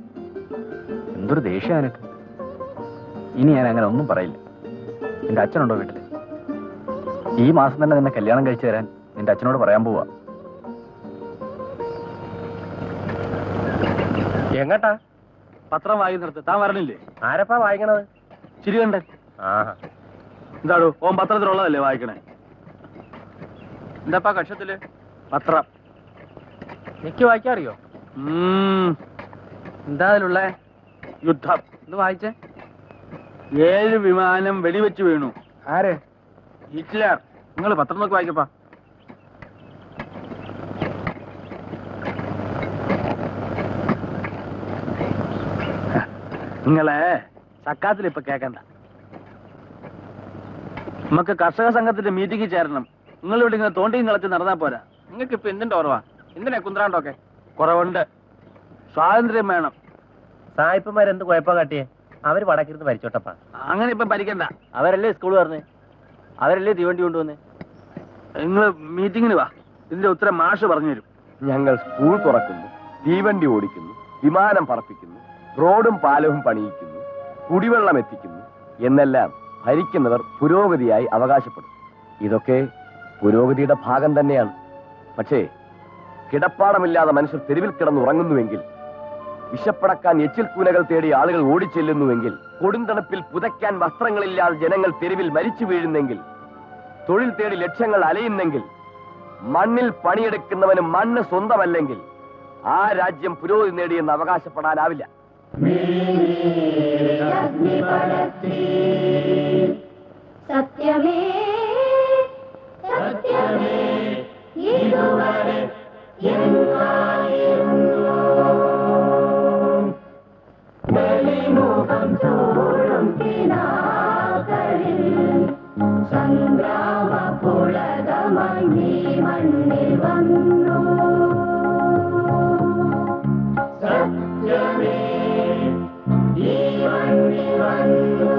എന്തൊരു ദേഷ്യം നിനക്ക്. ഇനി ഞാൻ അങ്ങനെ ഒന്നും പറയില്ല. നിന്റെ അച്ഛനുണ്ടോ വീട്ടില്? ഈ മാസം തന്നെ നിന്നെ കല്യാണം കഴിച്ചു തരാൻ നിന്റെ അച്ഛനോട് പറയാൻ പോവാ. എങ്ങട്ടാ? പത്രം വായിക്കുന്നിടത്ത് താൻ വരണില്ലേ? ആരപ്പാ വായിക്കണത്? ചിരികണ്ഠൻ. എന്താടോ ഓൻ പത്രത്തിലുള്ളതല്ലേ വായിക്കണേ? എന്താപ്പാ കക്ഷത്തില്? പത്രം. എനിക്ക് വായിക്കാറിയോ? എന്താ അതിലുള്ള? യുദ്ധം. ഇത് വായിച്ചേ. 7 വിമാനം വെടിവെച്ച് വീണു. ആര്? ഹിറ്റ്ലർ. നിങ്ങൾ പത്രം നോക്കി വായിക്കപ്പാ. നിങ്ങളെ സക്കാത്തിൽ ഇപ്പൊ കേക്കണ്ട. നമുക്ക് കർഷക സംഘത്തിന്റെ മീറ്റിംഗ് ചേരണം. നിങ്ങൾ ഇവിടെ ഇങ്ങനെ തോണ്ടിയും കളച്ച് നടന്നാ പോരാ. നിങ്ങൾക്ക് ഇപ്പൊ എന്തിന്റെ ഓർവാ? എന്തിനാ കുന്ത്രാണ്ടൊക്കെ? കുറവുണ്ട്. സ്വാതന്ത്ര്യം വേണം. സായിപ്പന്മാരെന്ത് കുഴപ്പം കാട്ടിയേ? അവര് വടക്കിരുന്ന് ഭരിച്ചോട്ടപ്പാ. അങ്ങനെ ഇപ്പൊ ഭരിക്കണ്ട. അവരല്ലേ സ്കൂൾ പറഞ്ഞേ, അവരല്ലേ തീവണ്ടി കൊണ്ടുവന്നേ. നിങ്ങൾ മീറ്റിങ്ങിന് വാ, ഇതിന്റെ ഉത്തരം മാഷ് പറഞ്ഞു തരും. ഞങ്ങൾ സ്കൂൾ തുറക്കുന്നു, തീവണ്ടി ഓടിക്കുന്നു, വിമാനം പറപ്പിക്കുന്നു, റോഡും പാലവും പണിയിക്കുന്നു, കുടിവെള്ളം എത്തിക്കുന്നു എന്നെല്ലാം ഭരിക്കുന്നവർ പുരോഗതിയായി അവകാശപ്പെടും. ഇതൊക്കെ പുരോഗതിയുടെ ഭാഗം തന്നെയാണ്. പക്ഷേ കിടപ്പാടമില്ലാതെ മനുഷ്യർ തെരുവിൽ കിടന്നുറങ്ങുന്നുവെങ്കിൽ, വിശപ്പടക്കാൻ എച്ചിൽ കൂനകൾ തേടി ആളുകൾ ഓടിച്ചെല്ലുന്നുവെങ്കിൽ, കൊടുന്തണുപ്പിൽ പുതയ്ക്കാൻ വസ്ത്രങ്ങളില്ലാതെ ജനങ്ങൾ തെരുവിൽ മരിച്ചു വീഴുന്നെങ്കിൽ, തൊഴിൽ തേടി ലക്ഷ്യങ്ങൾ അലയുന്നെങ്കിൽ, മണ്ണിൽ പണിയെടുക്കുന്നവന് മണ്ണ് സ്വന്തമല്ലെങ്കിൽ ആ രാജ്യം പുരോഗതി നേടിയെന്ന് അവകാശപ്പെടാനാവില്ല. സത്യമേ സത്യമേ ഇതുവരെ മുഖം തോഴും കിനാക്കളിൽ സംഗ്രാമ പുളകമായി നീ മണ്ണിൽ വന്നു. സത്യമേ ഈ മണ്ണിൽ വന്നു.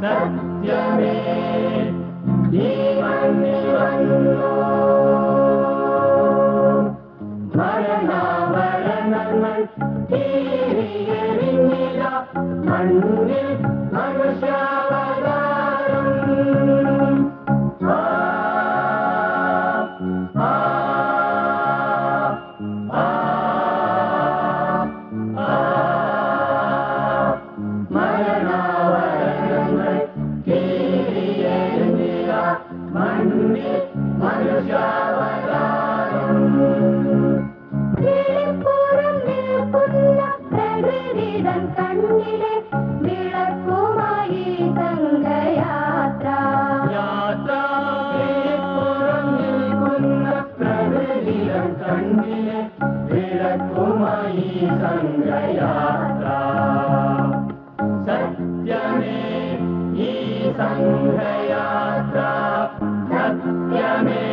സത്യമേ ഈ മണ്ണിൽ വന്നു. മരണങ്ങൾ തീരിയെറിഞ്ഞില്ല മണ്ണിൽ മനുഷ്യാവതാരം. മരണങ്ങൾ തീരിയെറിഞ്ഞില്ല മണ്ണിൽ മനുഷ്യാവതാരം. വിളിപ്പുറം നിൽക്കുന്ന പ്രകൃതിതൻ കണ്ണിലെ വിളക്കുമായി സംഘയാത്ര. വിളിപ്പുറം നിൽക്കുന്ന പ്രകൃതിതൻ കണ്ണിലെ വിളക്കുമായി സംഘയാത്ര. സത്യമേ ഈ സംഘയാത്ര. സത്യമേ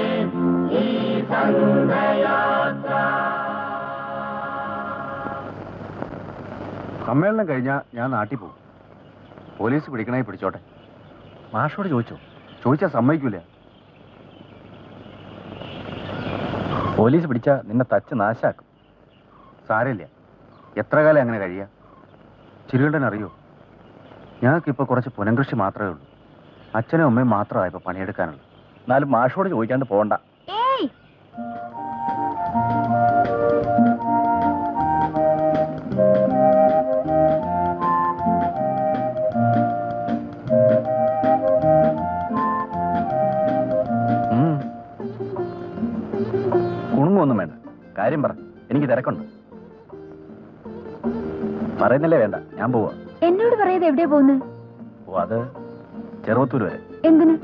ഈ സംഘയാത്ര. സമ്മേളനം കഴിഞ്ഞാൽ ഞാൻ നാട്ടിൽ പോകും. പോലീസ് പിടിക്കണേ പിടിച്ചോട്ടെ. മാഷോട് ചോദിച്ചോ? ചോദിച്ചാൽ സമ്മതിക്കൂല. പോലീസ് പിടിച്ചാ നിന്നെ തച്ച് നാശാക്കും. സാരമില്ല, എത്ര കാലം അങ്ങനെ കഴിയാ? ചിരുകണ്ഠൻ അറിയോ, ഞങ്ങൾക്കിപ്പോൾ കുറച്ച് പുനംകൃഷി മാത്രമേ ഉള്ളൂ. അച്ഛനും അമ്മയും മാത്രമായപ്പോൾ പണിയെടുക്കാനുള്ളൂ. എന്നാലും മാഷോട് ചോദിക്കാണ്ട് പോകണ്ട. കുണുങ്ങൊന്നും വേണ്ട, കാര്യം പറ. എനിക്ക് തിരക്കുണ്ട്. പറയുന്നില്ലേ വേണ്ട, ഞാൻ പോവാ. എന്നോട് പറയാതെ എവിടെയാ പോകുന്നത്? ഓ, അത് ചെറുവത്തൂർ വരെ. എന്തിന്?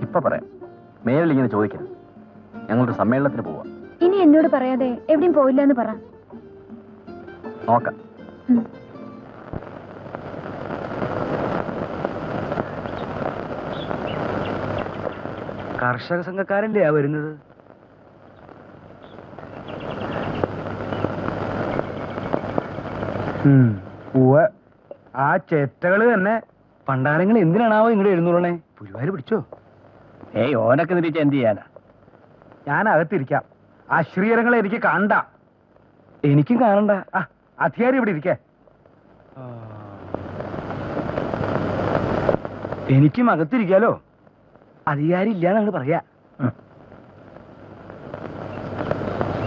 ഇപ്പൊ പറയാം, മേലിൽ ഇങ്ങനെ ചോദിക്കരുത്. ഞങ്ങളൊരു സമ്മേളനത്തിന് പോവാ. ഇനി എന്നോട് പറയാതെ എവിടെയും പോയില്ല എന്ന് പറ. നോക്കാം. കർഷക സംഘക്കാരല്ലേ ആ വരുന്നത്? ആ ചെറ്റകള് തന്നെ പണ്ടാരങ്ങൾ എന്തിനാണാവോ ഇങ്ങോട്ട് എഴുന്നൂറണേ? പുലിവാര് പിടിച്ചോ? ഏയ്, ഓനൊക്കെ തിരിച്ച് എന്ത് ചെയ്യാനാ? ഞാൻ അകത്തിരിക്കാം. ആ ശ്രീരങ്ങളെ എനിക്ക് കാണണ്ട. എനിക്കും കാണണ്ട. ആ അധികാരി ഇവിടെ ഇരിക്കേ. എനിക്കും അകത്തിരിക്കാലോ. അധികാരി ഇല്ലാന്നങ്ങ് പറയാ.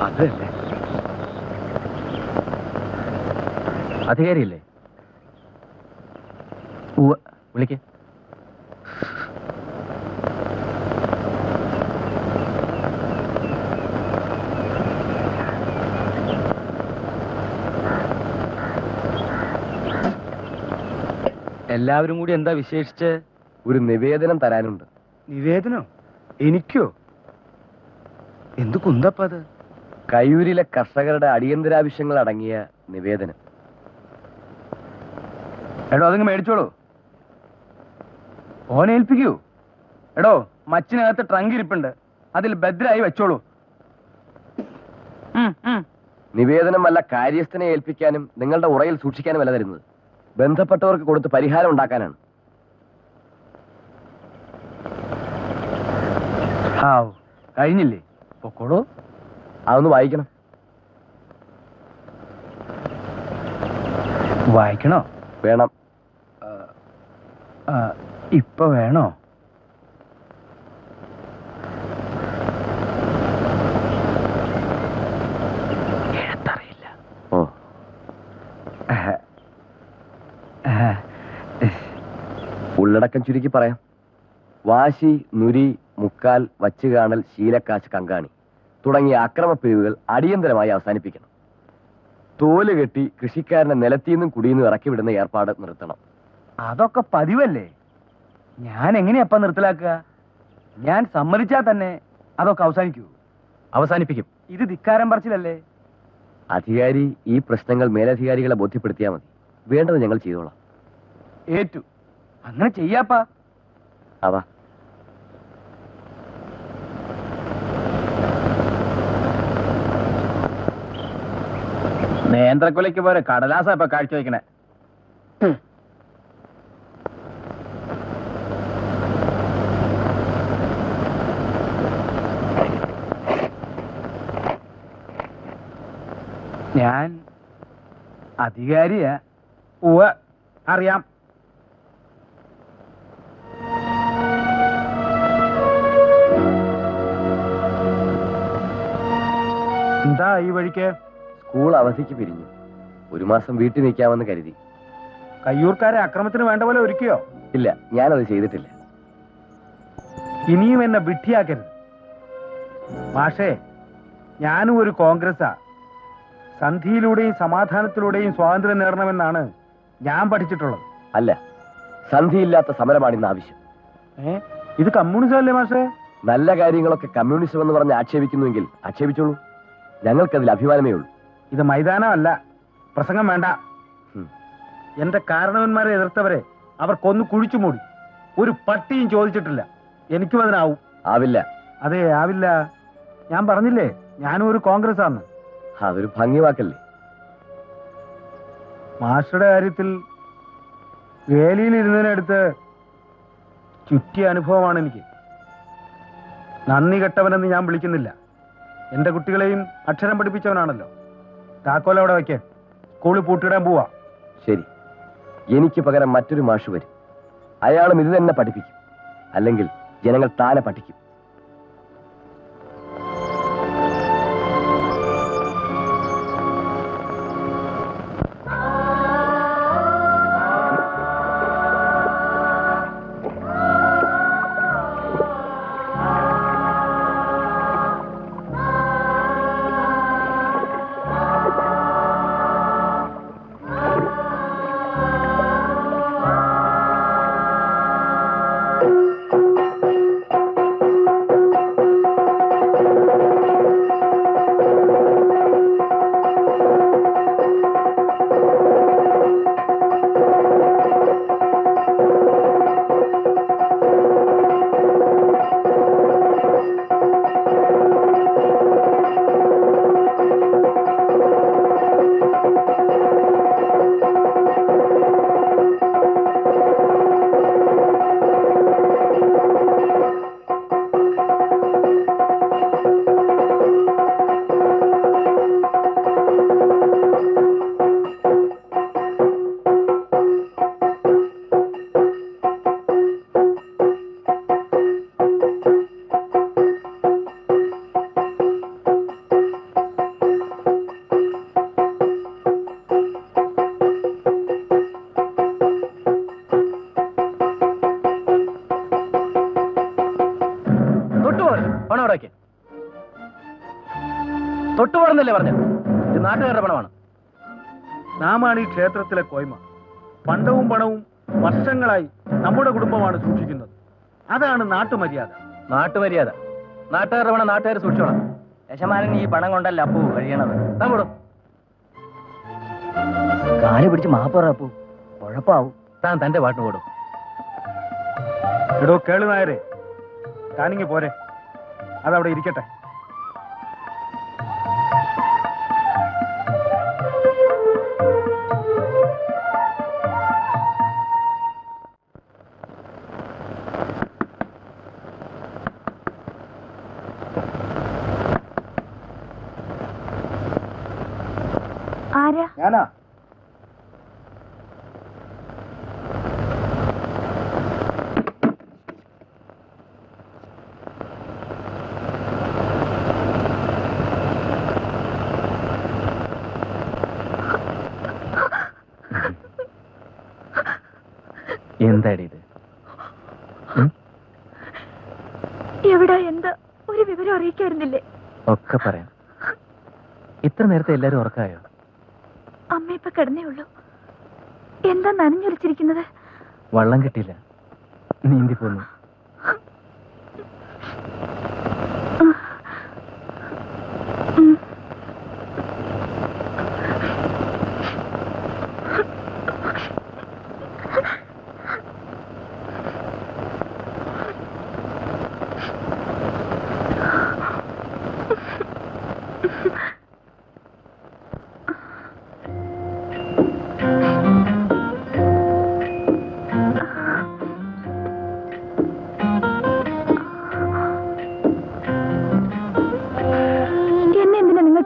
അതല്ലേ അധികാരിയല്ലേ? വിളിക്ക്. എല്ലാവരും കൂടി എന്താ വിശേഷിച്ച്? ഒരു നിവേദനം തരാനുണ്ട്. നിവേദനോ? എനിക്കോ? എന്ത് കുന്തപ്പത്? കയ്യൂരിലെ കർഷകരുടെ അടിയന്തരാവശ്യങ്ങൾ അടങ്ങിയ നിവേദനം. എടോ, അതിങ്ങ് മേടിച്ചോളൂ. ഓനെ ഏൽപ്പിക്കൂ. എടോ, മച്ചിനകത്ത് ട്രങ്ക് ഇരിപ്പുണ്ട്, അതിൽ ഭദ്രായി വെച്ചോളൂ. നിവേദനം വല്ല കാര്യസ്ഥനെ ഏൽപ്പിക്കാനും നിങ്ങളുടെ ഉറയിൽ സൂക്ഷിക്കാനും അല്ല തരുന്നത്. ബന്ധപ്പെട്ടവർക്ക് കൊടുത്ത് പരിഹാരം ഉണ്ടാക്കാനാണ്. കഴിഞ്ഞില്ലേ? പൊക്കോളൂ. അതൊന്ന് വായിക്കണം. വായിക്കണോ? വേണം. ഇപ്പൊ വേണോ? എഴുത്തറിയില്ല. ഓ, ഉള്ളടക്കം ചുരുക്കി പറയാം. വാശി, നുരി, മുക്കാൽ, വച്ചുകാണൽ, ശീലക്കാശ്, കങ്കാണി തുടങ്ങിയ അക്രമപ്പിരിവുകൾ അടിയന്തരമായി അവസാനിപ്പിക്കണം. തോല് കെട്ടി കൃഷിക്കാരനെ നിലത്തിന്നും കുടിയിന്നും ഇറക്കി വിടുന്ന ഏർപ്പാട് നിർത്തണം. അതൊക്കെ പതിവല്ലേ. ഞാൻ എങ്ങനെയപ്പ നിർത്തലാക്കുക? ഞാൻ സമ്മതിച്ചാൽ തന്നെ അതൊക്കെ അവസാനിക്കൂ. അവസാനിപ്പിക്കും. ഇത് ധിക്കാരം പറച്ചിലല്ലേ? അധികാരി ഈ പ്രശ്നങ്ങൾ മേലധികാരികളെ ബോധ്യപ്പെടുത്തിയാൽ മതി. വേണ്ടത് ഞങ്ങൾ ചെയ്തോളാം. ഏറ്റു. അങ്ങനെ ചെയ്യാപ്പാ. അവ നേന്ത്രക്കൊലയ്ക്ക് പോലെ കടലാസ ഇപ്പൊ കാഴ്ച വയ്ക്കണേ. ഞാൻ അധികാരിയാ. ഉവ്വ, അറിയാം. എന്താ ഈ വഴിക്ക്? സ്കൂൾ അവധിക്ക് പിരിഞ്ഞു. ഒരു മാസം വീട്ടിൽ നിൽക്കാമെന്ന് കരുതി. കയ്യൂർക്കാരെ അക്രമത്തിന് വേണ്ട പോലെ ഒരുക്കിയോ? ഇല്ല, ഞാനത് ചെയ്തിട്ടില്ല. ഇനിയും എന്നെ വിഡ്ഢിയാക്കരുത്. മാഷേ, ഞാനും ഒരു കോൺഗ്രസ്സാ. സന്ധിയിലൂടെയും സമാധാനത്തിലൂടെയും സ്വാതന്ത്ര്യം നേടണമെന്നാണ് ഞാൻ പഠിച്ചിട്ടുള്ളത്. അല്ല, സന്ധിയില്ലാത്ത സമരമാണ് ഇന്ന് ആവശ്യം. ഇത് കമ്മ്യൂണിസം അല്ലേ മാഷേ? നല്ല കാര്യങ്ങളൊക്കെ കമ്മ്യൂണിസം എന്ന് പറഞ്ഞ് ആക്ഷേപിക്കുന്നുവെങ്കിൽ ആക്ഷേപിച്ചോളൂ. ഞങ്ങൾക്കതിൽ അഭിമാനമേ ഉള്ളൂ. ഇത് മൈതാനമല്ല. പ്രസംഗം വേണ്ട. എന്റെ കാരണവന്മാരെ എതിർത്തവരെ അവർ കൊന്നു കുഴിച്ചു മൂടി. ഒരു പട്ടിയും ചോദിച്ചിട്ടില്ല. എനിക്കും അതിനാവും. ആവില്ല. അതെ, ആവില്ല. ഞാൻ പറഞ്ഞില്ലേ, ഞാനും ഒരു കോൺഗ്രസ് ആണ്. അതൊരു ഭംഗി വാക്കല്ലേ. മാഷയുടെ കാര്യത്തിൽ വേലിയിൽ ഇരുന്നതിനടുത്ത് ചുറ്റിയ അനുഭവമാണ് എനിക്ക്. നന്ദി കെട്ടവനെന്ന് ഞാൻ വിളിക്കുന്നില്ല. എന്റെ കുട്ടികളെയും അക്ഷരം പഠിപ്പിച്ചവനാണല്ലോ. താക്കോൽ അവിടെ വയ്ക്കേ. സ്കൂളിൽ പൂട്ടിയിടാൻ പോവാ. ശരി, എനിക്ക് പകരം മറ്റൊരു മാഷ് വരും. അയാളും ഇത് തന്നെ പഠിപ്പിക്കും. അല്ലെങ്കിൽ ജനങ്ങൾ താനെ പഠിക്കും. തൊട്ടുപോടുന്നല്ലേ പറഞ്ഞു? ഇത് നാട്ടുകാരുടെ പണമാണ്. നാമാണ് ഈ ക്ഷേത്രത്തിലെ കോയ്മ. പണ്ടവും പണവും വർഷങ്ങളായി നമ്മുടെ കുടുംബമാണ് സൂക്ഷിക്കുന്നത്. അതാണ് നാട്ടുമര്യാദ. നാട്ടുമര്യാദ? നാട്ടുകാരുടെ പണം നാട്ടുകാർ സൂക്ഷിച്ചോണം. യശമാനൻ ഈ പണം കൊണ്ടല്ല അപ്പു കഴിയണത്. നമ്മളും കാല് പിടിച്ച് മാപ്പറ അപ്പു, കുഴപ്പാവും. താൻ തന്റെ പാട്ടിന് കൊടും. എടോ കേളു നായരെ, താനിങ്ങി പോരെ, അതവിടെ ഇരിക്കട്ടെ. ആരാ? ഞാനാ. എന്താടി ഇത്? എവിടെ എന്താ ഒരു വിവരം അറിയിക്കായിരുന്നില്ലേ? ഒക്കെ പറയാം. ഇത്ര നേരത്തെ എല്ലാരും ഉറക്കായോ? അമ്മ ഇപ്പൊ കിടന്നേ ഉള്ളൂ. എന്താ നനഞ്ഞൊലിച്ചിരിക്കുന്നത്? വള്ളം കിട്ടിയില്ല, നീന്തി പോന്നു.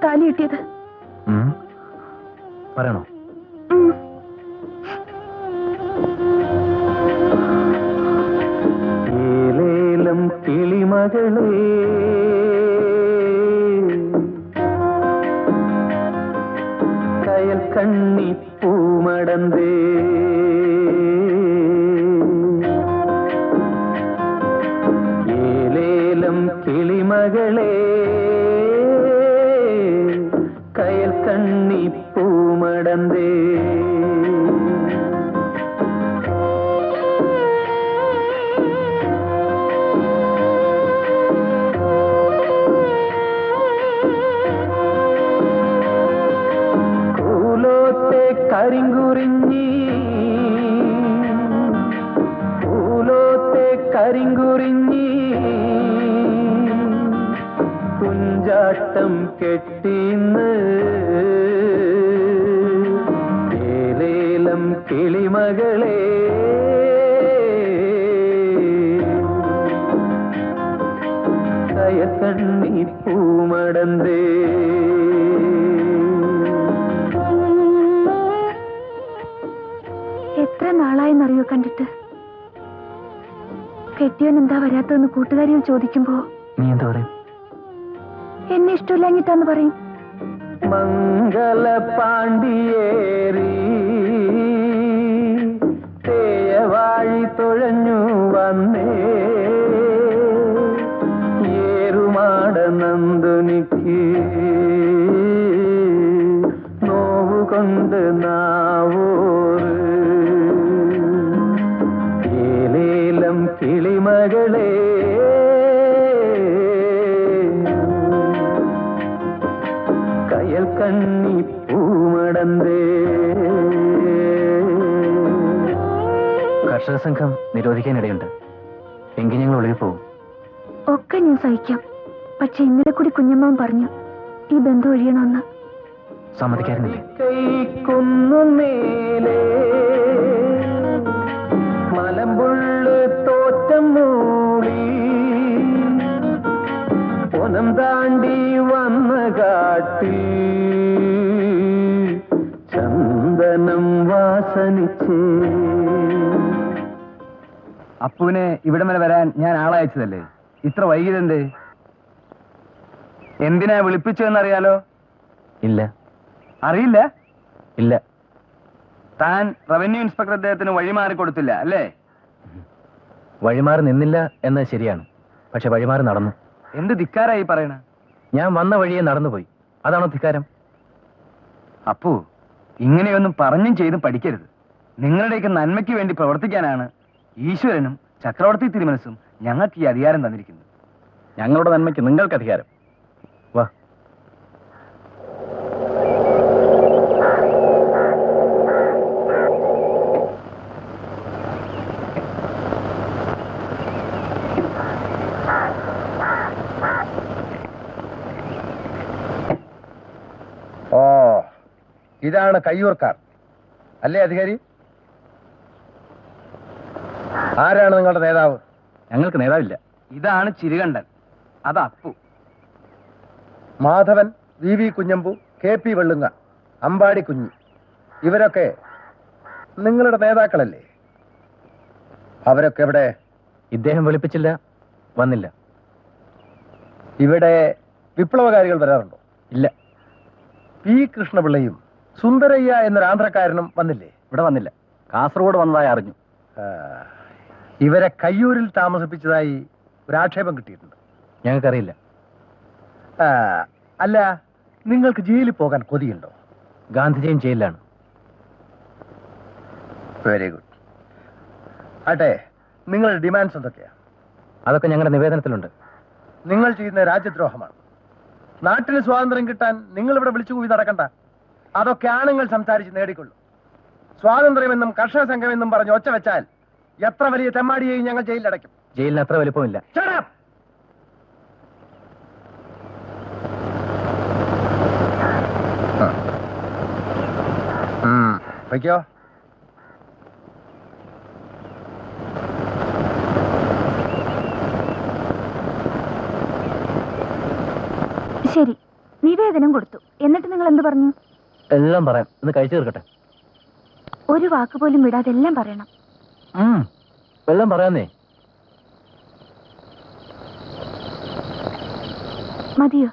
താലി കിട്ടിയത് പറയണോ? ഏലേലം കിളിമകളേ കയൽ കണ്ണി പൂമടന്തേ ഏലേലം കിളിമകളേ കയൽ കണ്ണി പൂമടന്തേ കൂലോത്തെ കരിങ്കുറിഞ്ഞി കൂലോത്തെ കരിങ്കുറിഞ്ഞി കുഞ്ചാട്ടം കെട്ടിന്ന് ഏലേലം കിളിമകളേ കയക്കണ്ണി പൂമടന്തേ എത്ര നാളായെന്നറിയോ കണ്ടിട്ട്? കെട്ടിയോൻ എന്താ വരാത്തതെന്ന് കൂട്ടുകാരികൾ ചോദിക്കുമ്പോ നീ എന്താ പറയും? എന്നെ ഇഷ്ടമില്ലാഞ്ഞിട്ടാന്ന് പറയും. മംഗള പാണ്ടിയേറി തേയവാഴി തുഴഞ്ഞു വന്നേ ഏറുമാട നന്ദുനിക്ക് നോവുകൊണ്ട് നാവോറ് ഏലേലം കിളിമകളേ കയൽ കണ്ണി പൂമടന്തേ. കർഷക സംഘം നിരോധിക്കാനിടയുണ്ട്, എങ്കിൽ ഞങ്ങൾ ഒളിവിൽ പോകും. ഒക്കെ ഞാൻ സഹിക്കാം. പക്ഷെ ഇന്നലെ കൂടി കുഞ്ഞമ്മൻ പറഞ്ഞു ഈ ബന്ധം ഒഴിയണമെന്ന്. സമ്മതിക്കാറുന്നില്ലേ? മലമ്പുള്ള് തോറ്റം മൂളി പൊനം താണ്ടി വന്ന കാട്ടി ചന്ദനം വാസനിച്ചേ. അപ്പുവിനെ ഇവിടം വരെ വരാൻ ഞാൻ ആളയച്ചതല്ലേ, ഇത്ര വൈകിയതെന്തേ? എന്തിനാ വിളിപ്പിച്ചതെന്നറിയാലോ? ഇല്ല. അറിയില്ല? ഇല്ല. താൻ റവന്യൂ ഇൻസ്പെക്ടർ അദ്ദേഹത്തിന് വഴിമാറി കൊടുത്തില്ല അല്ലേ? വഴിമാറി നിന്നില്ല എന്നത് ശരിയാണ്, പക്ഷെ വഴിമാറി നടന്നു. എന്ത് ധിക്കാരായി പറയണ? ഞാൻ വന്ന വഴിയെ നടന്നുപോയി, അതാണോ ധിക്കാരം? അപ്പു, ഇങ്ങനെയൊന്നും പറഞ്ഞും ചെയ്തും പഠിക്കരുത്. നിങ്ങളുടെയൊക്കെ നന്മയ്ക്ക് വേണ്ടി പ്രവർത്തിക്കാനാണ് ഈശ്വരനും ചക്രവർത്തി തിരുമനസും ഞങ്ങൾക്ക് ഈ അധികാരം തന്നിരിക്കുന്നത്. ഞങ്ങളുടെ നന്മയ്ക്ക് നിങ്ങൾക്ക് അധികാരം. വാ. ഇതാണ് കയ്യൂർക്കാർ അല്ലേ അധികാരി? ആരാണ് നിങ്ങളുടെ നേതാവ്? ഞങ്ങൾക്ക് നേതാവില്ല. ഇതാണ് ചിരുകണ്ഠൻ, അത് Appu. Madhavan, V V Kunhambu, K P Vellunga, Ambadi Kunhi, ഇവരൊക്കെ നിങ്ങളുടെ നേതാക്കളല്ലേ? അവരൊക്കെ എവിടെ? ഇദ്ദേഹം വിളിപ്പിച്ചില്ല, വന്നില്ല. ഇവിടെ വിപ്ലവകാരികൾ വരാറുണ്ടോ? ഇല്ല. പി കൃഷ്ണപിള്ളയും സുന്ദരയ്യ എന്നൊരു ആന്ധ്രക്കാരനും വന്നില്ലേ? ഇവിടെ വന്നില്ല. കാസർഗോഡ് വന്നതായി അറിഞ്ഞു. ഇവരെ കയ്യൂരിൽ താമസിപ്പിച്ചതായി ഒരു ആക്ഷേപം കിട്ടിയിട്ടുണ്ട്. ഞങ്ങൾക്കറിയില്ല. അല്ല, നിങ്ങൾക്ക് ജയിലിൽ പോകാൻ കൊതിയുണ്ടോ? ഗാന്ധിജിയും ജയിലിലാണ്. Very good. ആട്ടെ, നിങ്ങളുടെ ഡിമാൻഡ്സ് എന്തൊക്കെയാ? അതൊക്കെ ഞങ്ങളുടെ നിവേദനത്തിലുണ്ട്. നിങ്ങൾ ചെയ്യുന്ന രാജ്യദ്രോഹമാണ്. നാട്ടിന് സ്വാതന്ത്ര്യം കിട്ടാൻ നിങ്ങൾ ഇവിടെ വിളിച്ചു കൂവി നടക്കണ്ട. അതൊക്കെ ആണുങ്ങൾ സംസാരിച്ച് നേടിക്കൊള്ളു. സ്വാതന്ത്ര്യമെന്നും കർഷക സംഘമെന്നും പറഞ്ഞ് ഒച്ച വെച്ചാൽ എത്ര വലിയ തെമ്മാടിയെയും ഞങ്ങൾ ജയിലിലടയ്ക്കും. ജയിലിന് അത്ര വലിപ്പമില്ല. വയ്ക്കോ. ശരി, നിവേദനം കൊടുത്തു. എന്നിട്ട് നിങ്ങൾ എന്ത് പറഞ്ഞു? എല്ലാം പറയാം. ഒന്ന് കഴിച്ചു തീർക്കട്ടെ. ഒരു വാക്ക് പോലും വിടാതെ എല്ലാം പറയണം. എല്ലാം പറയാന്നേ. മതിയോ?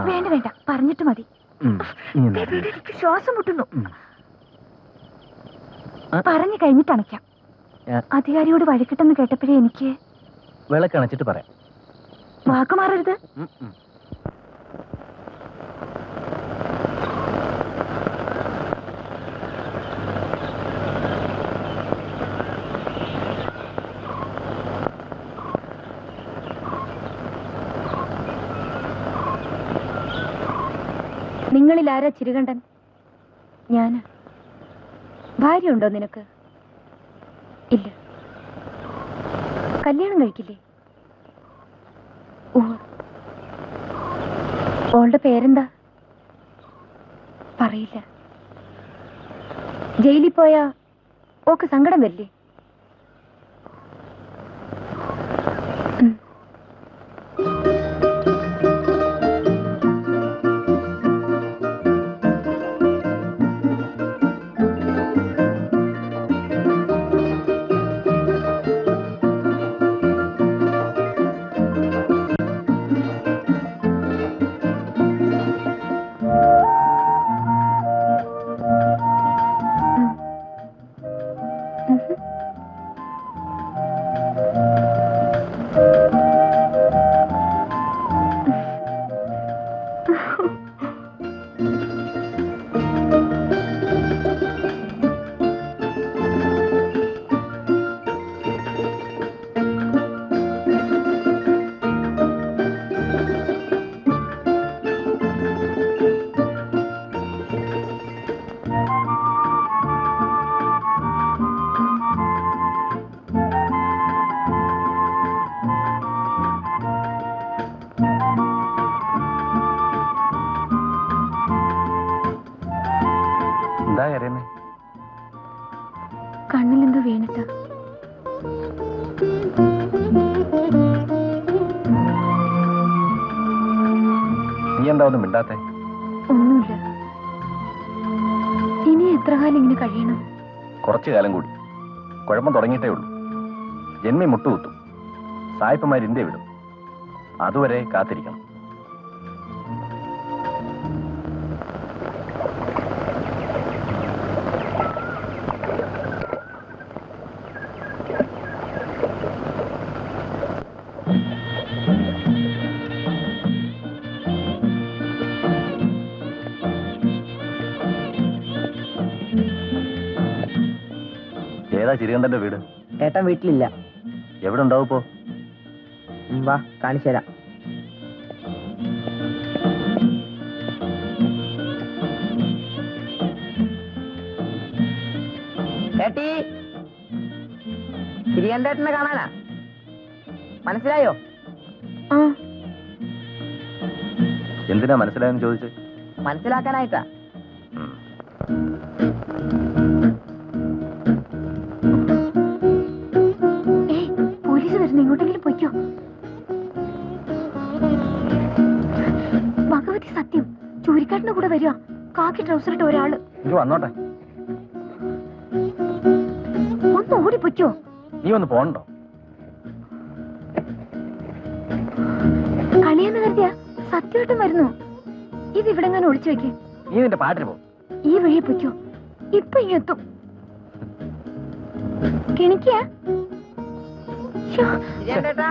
വേണ്ട വേണ്ട, പറഞ്ഞിട്ട് മതി. എനിക്ക് ശ്വാസം മുട്ടുന്നു. പറഞ്ഞു കഴിഞ്ഞിട്ട് അണയ്ക്കാം. അധികാരിയോട് വഴിക്കിട്ടെന്ന് കേട്ടപ്പോഴേ എനിക്ക് വിളക്കണച്ചിട്ട് പറയാം. വാക്ക് മാറരുത്. നിങ്ങളിൽ ആരാ ചിരുകണ്ഠൻ? ഞാന്. ഭാര്യ ഉണ്ടോ നിനക്ക്? ഇല്ല. കല്യാണം കഴിക്കില്ലേ? ഓളുടെ പേരെന്താ? പറയില്ല. ജയിലിൽ പോയാ ഓക്ക് സങ്കടം വരില്ലേ? കണ്ണിലെന്തോ വീണിട്ട്. നീ എന്താ ഒന്നും മിണ്ടാത്തെ? ഒന്നുമില്ല. ഇനി എത്ര കാലം ഇങ്ങനെ കഴിയണം? കുറച്ചു കാലം കൂടി. കുഴപ്പം തുടങ്ങിയിട്ടേ ഉള്ളൂ. ജന്മി മുട്ടുകുത്തും. സായിപ്പന്മാർ ഇന്ത്യ വിടും. അതുവരെ കാത്തിരിക്കണം. ഏതാ ചിരികണ്ഠന്റെ വീട്? ഏട്ടൻ വീട്ടിലില്ല. എവിടെ ഉണ്ടാവും ഇപ്പോ? വാ, കാണിച്ചു തരാം. ഏട്ടി, തിരികണ്ടേട്ടനെ കാണാനാ. മനസ്സിലായോ? ആ എന്തിനാ മനസ്സിലായെന്ന് ചോദിച്ചു? മനസ്സിലാക്കാനായിട്ടാ. പോലീസ് വരുന്നു, ഇങ്ങോട്ടെങ്കിലും പൊയ്ക്കോ. ഭഗവതി സത്യം, ചൂരിക്കാട്ടിന്റെ കൂടെ വരിക. കാക്കി ട്രൗസർ ഇട്ട ഒരാള്. വന്നോട്ടെ. ഒന്ന് ഓടിപ്പൊയ്ക്കോ. നീ ഒന്ന് പോണ്ടോ? കളിയെന്ന് കരുതിയ സത്യമായിട്ടും വരുന്നു. ഇത് ഇവിടെ ഞാൻ ഒളിച്ചു വെക്കേ. നീ നിന്റെ പാട്ടിന് പോ. ഈ വഴിയെ പൊയ്ക്കോ, ഇപ്പൊ ഇങ്ങെത്തും. കിണിക്കാ തിരികണ്ടേട്ടാ.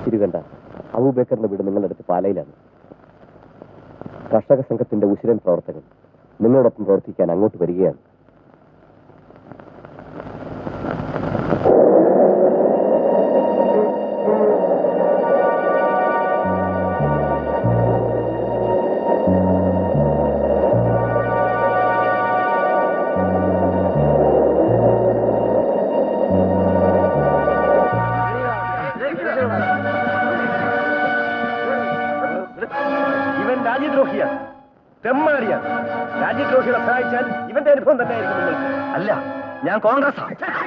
തിരുകണ്ട, അബൂബക്കറിന്റെ വീട് നിങ്ങളുടെ അടുത്ത് പാലയിലാണ്. കർഷക സംഘത്തിന്റെ ഉശിരൻ പ്രവർത്തകൻ നിങ്ങളോടൊപ്പം പ്രവർത്തിക്കാൻ അങ്ങോട്ട് വരികയാണ്. ഇവൻ രാജ്യദ്രോഹിയാണ്, തെമ്മാടിയാണ്. രാജ്യദ്രോഹികളെ സഹായിച്ചാൽ ഇവന്റെ അനുഭവം തന്നെ ആയിരിക്കും നിങ്ങൾക്ക്. അല്ല, ഞാൻ കോൺഗ്രസ്,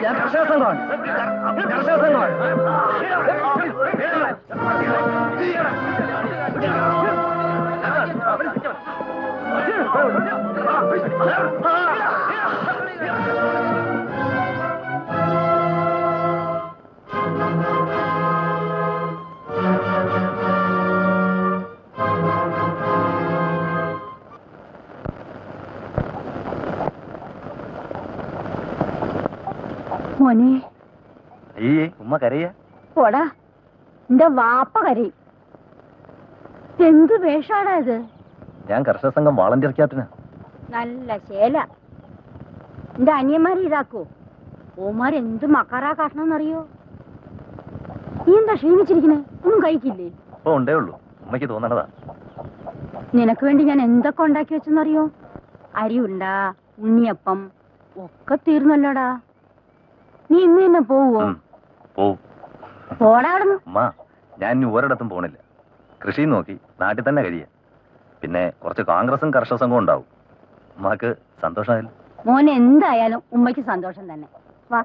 ഞാൻ കർഷക സംഘമാണ്. കർഷക സംഘമാണ്. മോനെ അയ്യേ, ഉമ്മ കരയ. പോടാ, എന്റെ വാപ്പ കരയും. എന്ത് വേഷാടാ ഇത്? ഞാൻ കർഷക സംഘം വാളണ്ടിയർ ക്യാപ്റ്റനാ. നല്ല ശേല. എന്റെ അനിയന്മാരെ ഇതാക്കോ? ഓമാരെന്ത് മക്കാറാ കാട്ടണമെന്നറിയോ? നീ എന്താ ക്ഷീണിച്ചിരിക്കണേ? ഒന്നും കഴിക്കില്ലേ? ഇപ്പൊ ഉണ്ടേ ഉള്ളൂ, ഉമ്മയ്ക്ക് തോന്നണതാ. നിനക്ക് വേണ്ടി ഞാൻ എന്തൊക്കെ ഉണ്ടാക്കി വെച്ചെന്നറിയോ? അരിയുണ്ട, ഉണ്ണിയപ്പം ഒക്കെ തീർന്നല്ലോടാ. നീ ഇന്ന് തന്നെ പോവോ? പോവും. പോടാ അവിടുന്ന്. ഉമ്മ, ഞാൻ ഇനി ഒരിടത്തും പോണില്ല. കൃഷി നോക്കി നാട്ടിൽ തന്നെ കഴിയ. പിന്നെ കുറച്ച് കോൺഗ്രസും കർഷക സംഘവും ഉണ്ടാവും. ഉമ്മക്ക് സന്തോഷമായില്ല? മോനെ എന്തായാലും ഉമ്മയ്ക്ക് സന്തോഷം തന്നെ. വാ.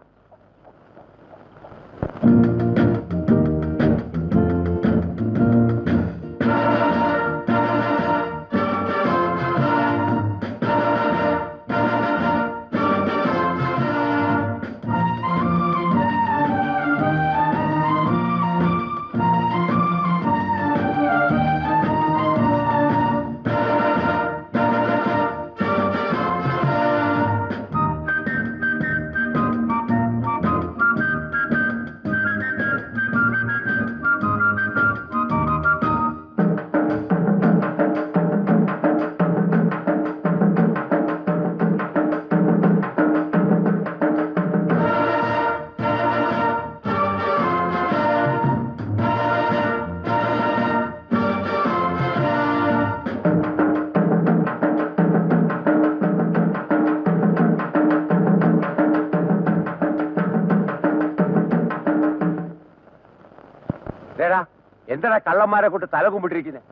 എന്താ കള്ളന്മാരെ കൊണ്ട് തല കുമ്പിട്ടിരിക്കുന്നത്?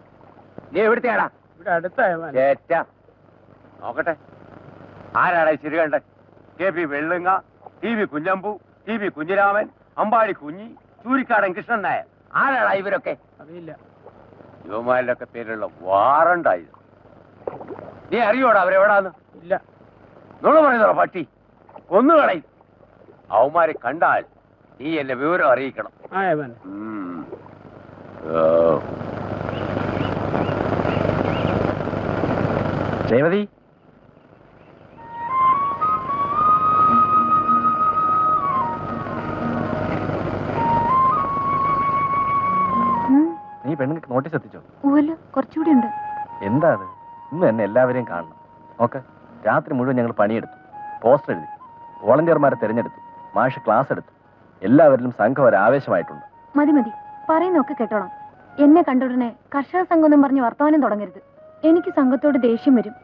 നീ എവിടുത്തെയാടാ? ഇവിടെ അടുത്ത നോക്കട്ടെ, ആരാടാ ശരികണ്ട? KP വെള്ളുങ്ങ, TV Kunhambu, TV Kunhiraman, Ambadi കുഞ്ഞി, ചൂരിക്കാടൻ കൃഷ്ണൻ നായർ. ആരാടാ ഇവരൊക്കെ? അറിയില്ല. യുവമാരുടെ ഒക്കെ പേരുള്ള വാറണ്ടായി. നീ അറിയോടാ അവരെവിടാന്ന്? ഇല്ല. നുണ പറയുന്നോ പട്ടി? കൊന്നുകളയും. അവന്മാരെ കണ്ടാൽ നീ എന്നെ വിവരം അറിയിക്കണം. രേവതി, നീ പെണ്ണുങ്ങൾക്ക് നോട്ടീസ് എത്തിച്ചോ? കുറച്ചുകൂടി ഉണ്ട്. എന്താ അത്? ഇന്ന് എന്നെ എല്ലാവരെയും കാണണം. ഓക്കെ, രാത്രി മുഴുവൻ ഞങ്ങൾ പണിയെടുത്തു, പോസ്റ്റർ എഴുതി, വോളണ്ടിയർമാരെ തിരഞ്ഞെടുത്തു, മാഷ് ക്ലാസ് എടുത്തു. എല്ലാവരിലും സംഘം ഒരു ആവേശമായിട്ടുണ്ട്. മതി മതി, പറയുന്നൊക്കെ കേട്ടോളാം. എന്നെ കണ്ടുടനെ കർഷക സംഘം എന്നും പറഞ്ഞ് വർത്തമാനം തുടങ്ങരുത്. എനിക്ക് സംഘത്തോട് ദേഷ്യം വരും.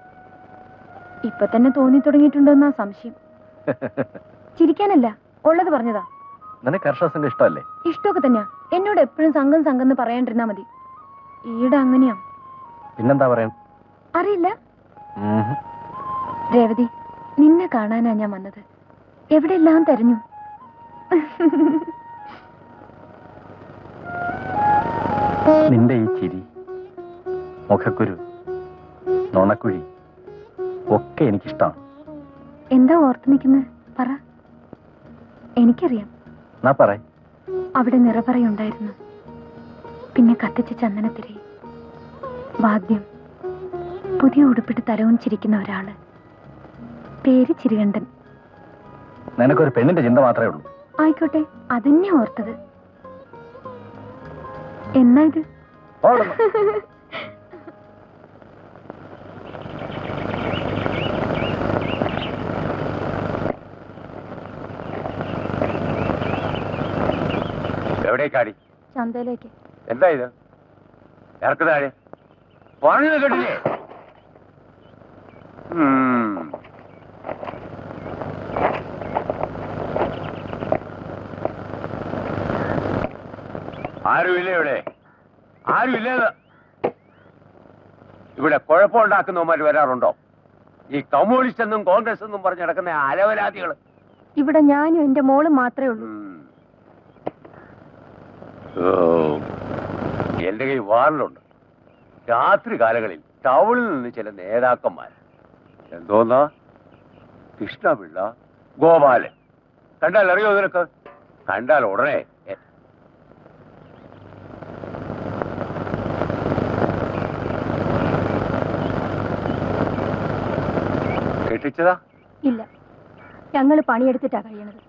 ഇപ്പൊ തന്നെ തോന്നി തുടങ്ങിയിട്ടുണ്ടോന്നാ സംശയം. ചിരിക്കാനല്ല, ഉള്ളത് പറഞ്ഞതാ. നിനക്ക് കർഷക സംഘം ഇഷ്ടമല്ലേ? ഇഷ്ടമൊക്കെ തന്നെയാ. എന്നോട് എപ്പോഴും സംഘം സംഘം എന്ന് പറയാണ്ടിരുന്നാ മതി. ഈയിടെ അങ്ങനെയാ. പിന്നെന്താ പറയാൻ? അറിയില്ല. രേവതി, നിന്നെ കാണാനാ ഞാൻ വന്നത്. എവിടെയെല്ലാം തെരഞ്ഞു. നിന്റെ ഈ ചിരി, മുഖക്കുരു, നുണക്കുഴി ഒക്കെ എനിക്കിഷ്ടമാണ്. എന്താ ഓർത്തു നിൽക്കുന്നത്? പറ. എനിക്കറിയാം. എന്നാ പറ. അവിടെ നിറപറയുണ്ടായിരുന്നു, പിന്നെ കത്തിച്ച ചന്ദനത്തിരി, വാദ്യം, പുതിയ ഉടുപ്പിട്ട് തലവുഞ്ചിരിക്കുന്ന ഒരാള്, പേര് ചിരികണ്ഠൻ. നിനക്കൊരു പെണ്ണിന്റെ ചിന്ത മാത്രമേ ഉള്ളൂ. ആയിക്കോട്ടെ, അതന്നെ ഓർത്തത്. എന്നാ ഇത്? എവിടേക്കാടി? ചന്തയിലേക്ക്. എന്താ ഇത്? ഇറക്ക് താഴെ. പറഞ്ഞത് കേട്ടില്ലേ? ആരുമില്ല ഇവിടെ, ആരുമില്ല. ഇവിടെ കുഴപ്പമുണ്ടാക്കുന്നവന്മാർ വരാറുണ്ടോ? ഈ കമ്മ്യൂണിസ്റ്റ് എന്നും കോൺഗ്രസ് എന്നും പറഞ്ഞ് നടക്കുന്ന അലവലാദികൾ. ഇവിടെ ഞാനും എന്റെ മോളും മാത്രമേ ഉള്ളൂ. എന്റെ കൈ വാറിലുണ്ട്. രാത്രി കാലങ്ങളിൽ ടൗണിൽ നിന്ന് ചില നേതാക്കന്മാർ, എന്തോന്നാ, കൃഷ്ണപിള്ള, ഗോപാലൻ, കണ്ടാൽ അറിയോ നിനക്ക്? കണ്ടാൽ ഉടനെ കെട്ടിച്ചതാ? ഇല്ല, ഞങ്ങള് പണിയെടുത്തിട്ടാ കഴിയണത്.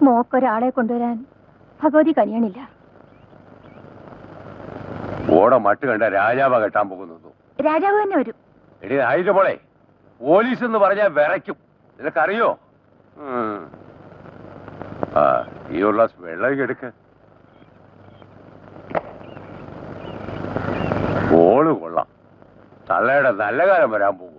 മോക്കൊരാളെ കൊണ്ടുവരാൻ ഭഗവതി കനിയണില്ല. ഓടെ മട്ട് കണ്ട രാജാവ കെട്ടാൻ പോകുന്നു. രാജാവ് തന്നെ വരും. എടി ആയിട്ട് പോളെ, പോലീസ് എന്ന് പറഞ്ഞാൽ വിറയ്ക്കും, നിനക്കറിയോ? ഈ ഒരു ഗ്ലാസ് വെള്ളം എടുക്ക്. ഓള് കൊള്ളാം, തള്ളയുടെ നല്ല കാലം വരാൻ പോവുക.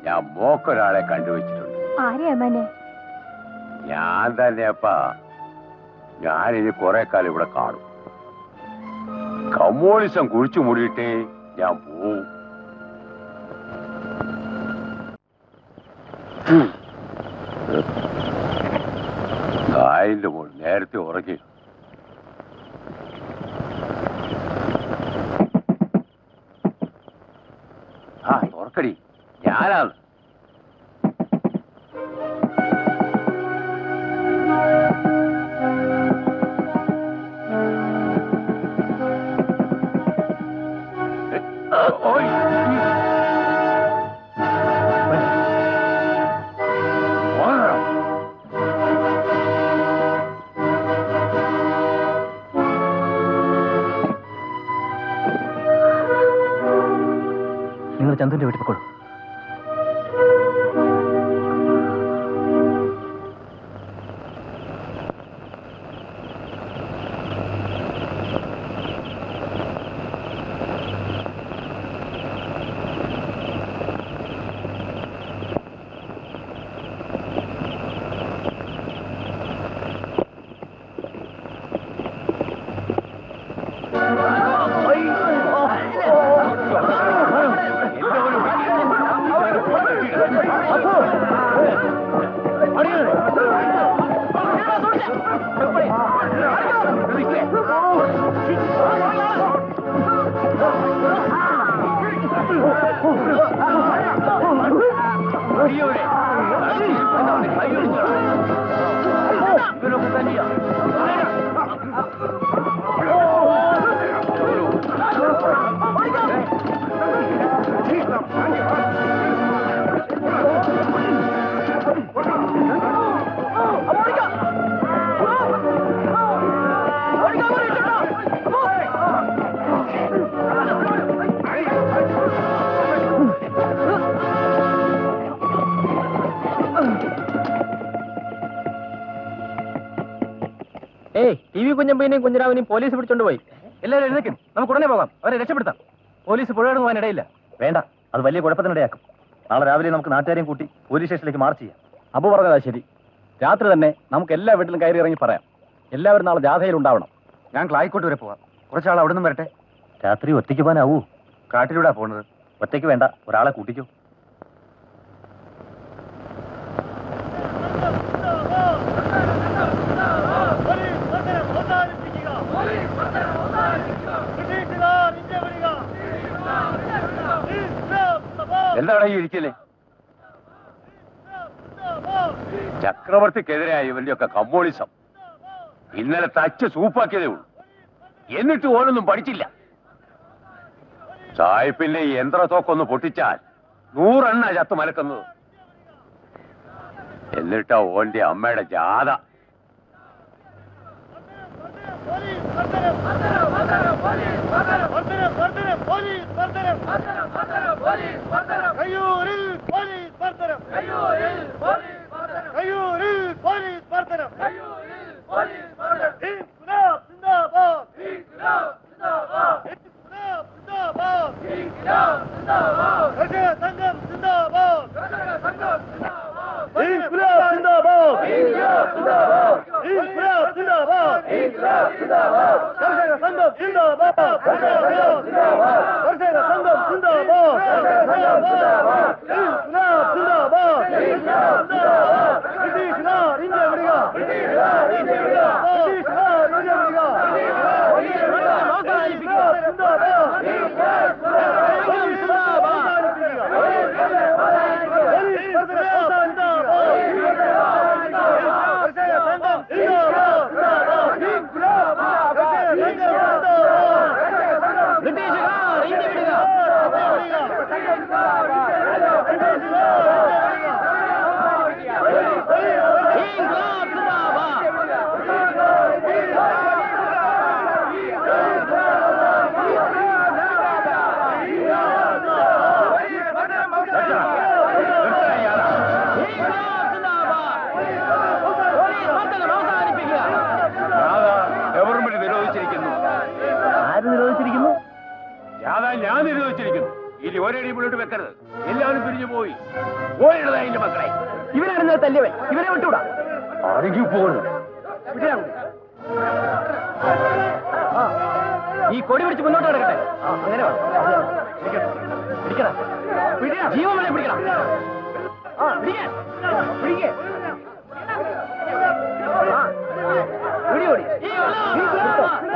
ഞാൻ മോക്കൊരാളെ കണ്ടുവച്ചിട്ടുണ്ട്. ആരെയാ? ഞാൻ തന്നെയപ്പാ. ഞാനിനി കുറെ കാലം ഇവിടെ കാണും. കമ്മ്യൂണിസം കുഴിച്ചു മൂടിയിട്ടേ ഞാൻ പോവും. കായലിന്റെ മോൾ നേരത്തെ ഉറക്കി. തുറക്കടി, ഞാനാണ്. നിങ്ങൾ ചന്തുവിന്റെ വീട്ടിൽ പോയിക്കോളൂ. ഏയ് ടി വി കുഞ്ഞമ്പതിനെയും കുഞ്ഞിരാമനെയും പോലീസ് പിടിച്ചോണ്ട് പോയി. എല്ലാവരും എഴുന്നേക്കും, നമുക്ക് ഉടനെ പോകാം, അവരെ രക്ഷപ്പെടുത്താം. പോലീസ് പുഴയോട് പോകാൻ ഇടയില്ല. വേണ്ട, അത് വലിയ കുഴപ്പത്തിനിടയാക്കും. നാളെ രാവിലെ നമുക്ക് നാട്ടുകാരെയും കൂട്ടി പോലീസ് സ്റ്റേഷനിലേക്ക് മാർച്ച് ചെയ്യാം. അബു പറഞ്ഞതാ ശരി. രാത്രി തന്നെ നമുക്ക് എല്ലാ വീട്ടിലും കയറി ഇറങ്ങി പറയാം. എല്ലാവരും നാളെ ജാഥയിൽ ഉണ്ടാവണം. ഞാൻ ക്ലായിക്കോട്ട് വരെ പോവാം. കുറച്ചാൾ അവിടെ നിന്നും വരട്ടെ. രാത്രി ഒറ്റയ്ക്ക് പോകാനാവൂ? കാട്ടിലൂടെ പോകുന്നത്. ഒറ്റയ്ക്ക് വേണ്ട, ഒരാളെ കൂട്ടിക്കോ. എന്താണ് ഈ ഇരിക്കലേ? ചക്രവർത്തിക്കെതിരായ ഇവന്റെയൊക്കെ കമ്മ്യൂണിസം ഇന്നലെ തച്ച് സൂപ്പാക്കിയതേ ഉള്ളൂ. എന്നിട്ട് ഓനൊന്നും പഠിച്ചില്ല. സായിപ്പിന്റെ ഈ യന്ത്രത്തോക്കൊന്ന് പൊട്ടിച്ചാൽ 100 എണ്ണ ചത്തു മലക്കുന്നത്. എന്നിട്ടാ ഓന്റെ അമ്മയുടെ ജാഥ. ഗവൺമെന്റ് നിരോധിച്ചിരിക്കുന്നു. ആര് നിരോധിച്ചിരിക്കുന്നു? ഞാൻ നിരോധിച്ചിരിക്കുന്നു. ഇനി ഒരടി മുന്നോട്ട് വെക്കരുത്. എല്ലാവരും പിരിഞ്ഞു പോയി. പോയിടതായില്ല മക്കളെ. ഇവനാണ് തല്ലിയവൻ. ഇവനെ വിട്ടുകൂടാ. ആരെങ്കിലും പോകുന്നു. ഈ കൊടി പിടിച്ച് മുന്നോട്ട് കിടക്കട്ടെ. അങ്ങനെ പിടിക്കണം. ജീവൻ വേണേ പിടിക്കണം.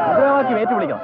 മുദ്രാവാക്യം ഏറ്റുപിടിക്കണം.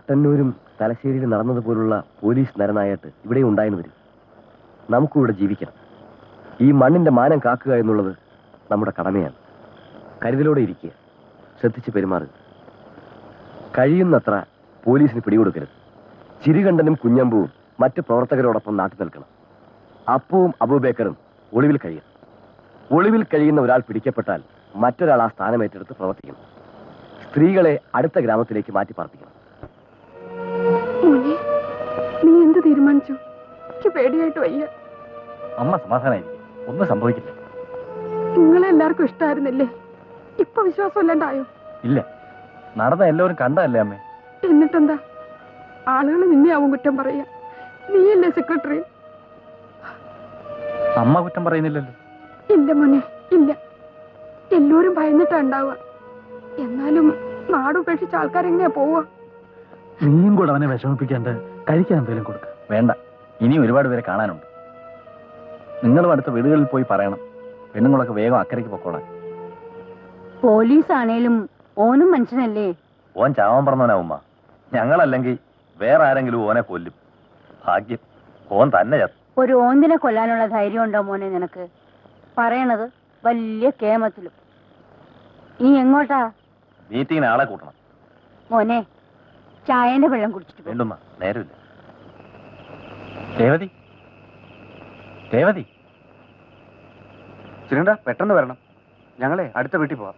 മട്ടന്നൂരും തലശ്ശേരിയിലും നടന്നതുപോലുള്ള പോലീസ് നരനായിട്ട് ഇവിടെ ഉണ്ടായെന്ന് വരും. നമുക്കും ഇവിടെ ജീവിക്കണം. ഈ മണ്ണിന്റെ മാനം കാക്കുക എന്നുള്ളത് നമ്മുടെ കടമയാണ്. കരുതലോടെ ഇരിക്കുക, ശ്രദ്ധിച്ച് പെരുമാറുക. കഴിയുന്നത്ര പോലീസിന് പിടികൊടുക്കരുത്. ചിരികണ്ഠനും കുഞ്ഞമ്പുവും മറ്റ് പ്രവർത്തകരോടൊപ്പം നാട്ടിൽ നിൽക്കണം. അപ്പവും അബൂബേക്കറും ഒളിവിൽ കഴിയണം. ഒളിവിൽ കഴിയുന്ന ഒരാൾ പിടിക്കപ്പെട്ടാൽ മറ്റൊരാൾ ആ സ്ഥാനം ഏറ്റെടുത്ത് പ്രവർത്തിക്കണം. സ്ത്രീകളെ അടുത്ത ഗ്രാമത്തിലേക്ക് മാറ്റി പാർപ്പിക്കണം. മോനെ, നീ എന്ത് തീരുമാനിച്ചു? എനിക്ക് പേടിയായിട്ട് വയ്യ. അമ്മ സമാധാനായിരിക്കും, ഒന്നും സംഭവിക്കില്ല. നിങ്ങളെ എല്ലാവർക്കും ഇഷ്ടമായിരുന്നില്ലേ? ഇപ്പൊ വിശ്വാസമില്ലാണ്ടായോ? ഇല്ല, നടന്ന എല്ലാവരും കണ്ടതല്ലേ അമ്മേ. എന്നിട്ടെന്താ? ആളുകൾ നിന്നെയാവും കുറ്റം പറയാ. നീയല്ലേ സെക്രട്ടറി? അമ്മ കുറ്റം പറയുന്നില്ലല്ലോ. ഇല്ല മോനെ, ഇല്ല. എല്ലാവരും ഭയന്നിട്ടാ ഉണ്ടാവുക. എന്നാലും നാടുപേക്ഷിച്ച ആൾക്കാരെങ്ങനെയാ പോവുക? നീയും കൂടെ അവനെ വിഷമിപ്പിക്കാണ്ട് കഴിക്കാൻ എന്തെങ്കിലും കൊടുക്ക. വേണ്ട, ഇനി ഒരുപാട് പേരെ കാണാനുണ്ട്. നിങ്ങളും അടുത്ത വീടുകളിൽ പോയി പറയണം, പെണ്ണുങ്ങളൊക്കെ വേഗം അക്കരയ്ക്ക് പൊക്കോളാൻ. പോലീസ് ആണേലും ഓനും മനുഷ്യനല്ലേ? ഓൻ ചാവാൻ പറഞ്ഞവനാവുമ്മ. ഞങ്ങളല്ലെങ്കിൽ വേറെ ആരെങ്കിലും ഓനെ കൊല്ലും. ഭാഗ്യം ഓൻ തന്നെ ചത്തു. ഒരു ഓന്തിനെ കൊല്ലാനുള്ള ധൈര്യം ഉണ്ടോ മോനെ നിനക്ക്? പറയണത് വലിയ കേമത്തിലും. ഇനി എങ്ങോട്ടാ? മീറ്റിങ്ങിന് ആളെ കൂട്ടണം. മോനെ, ചായന്റെ വെള്ളം കുടിച്ചിട്ട് പോ. വേണ്ടുമ്മ, നേരമില്ല. രേവതി, രേവതി, ചിരണ്ട പെട്ടെന്ന് വരണം. ഞങ്ങളെ അടുത്ത വീട്ടിൽ പോവാം.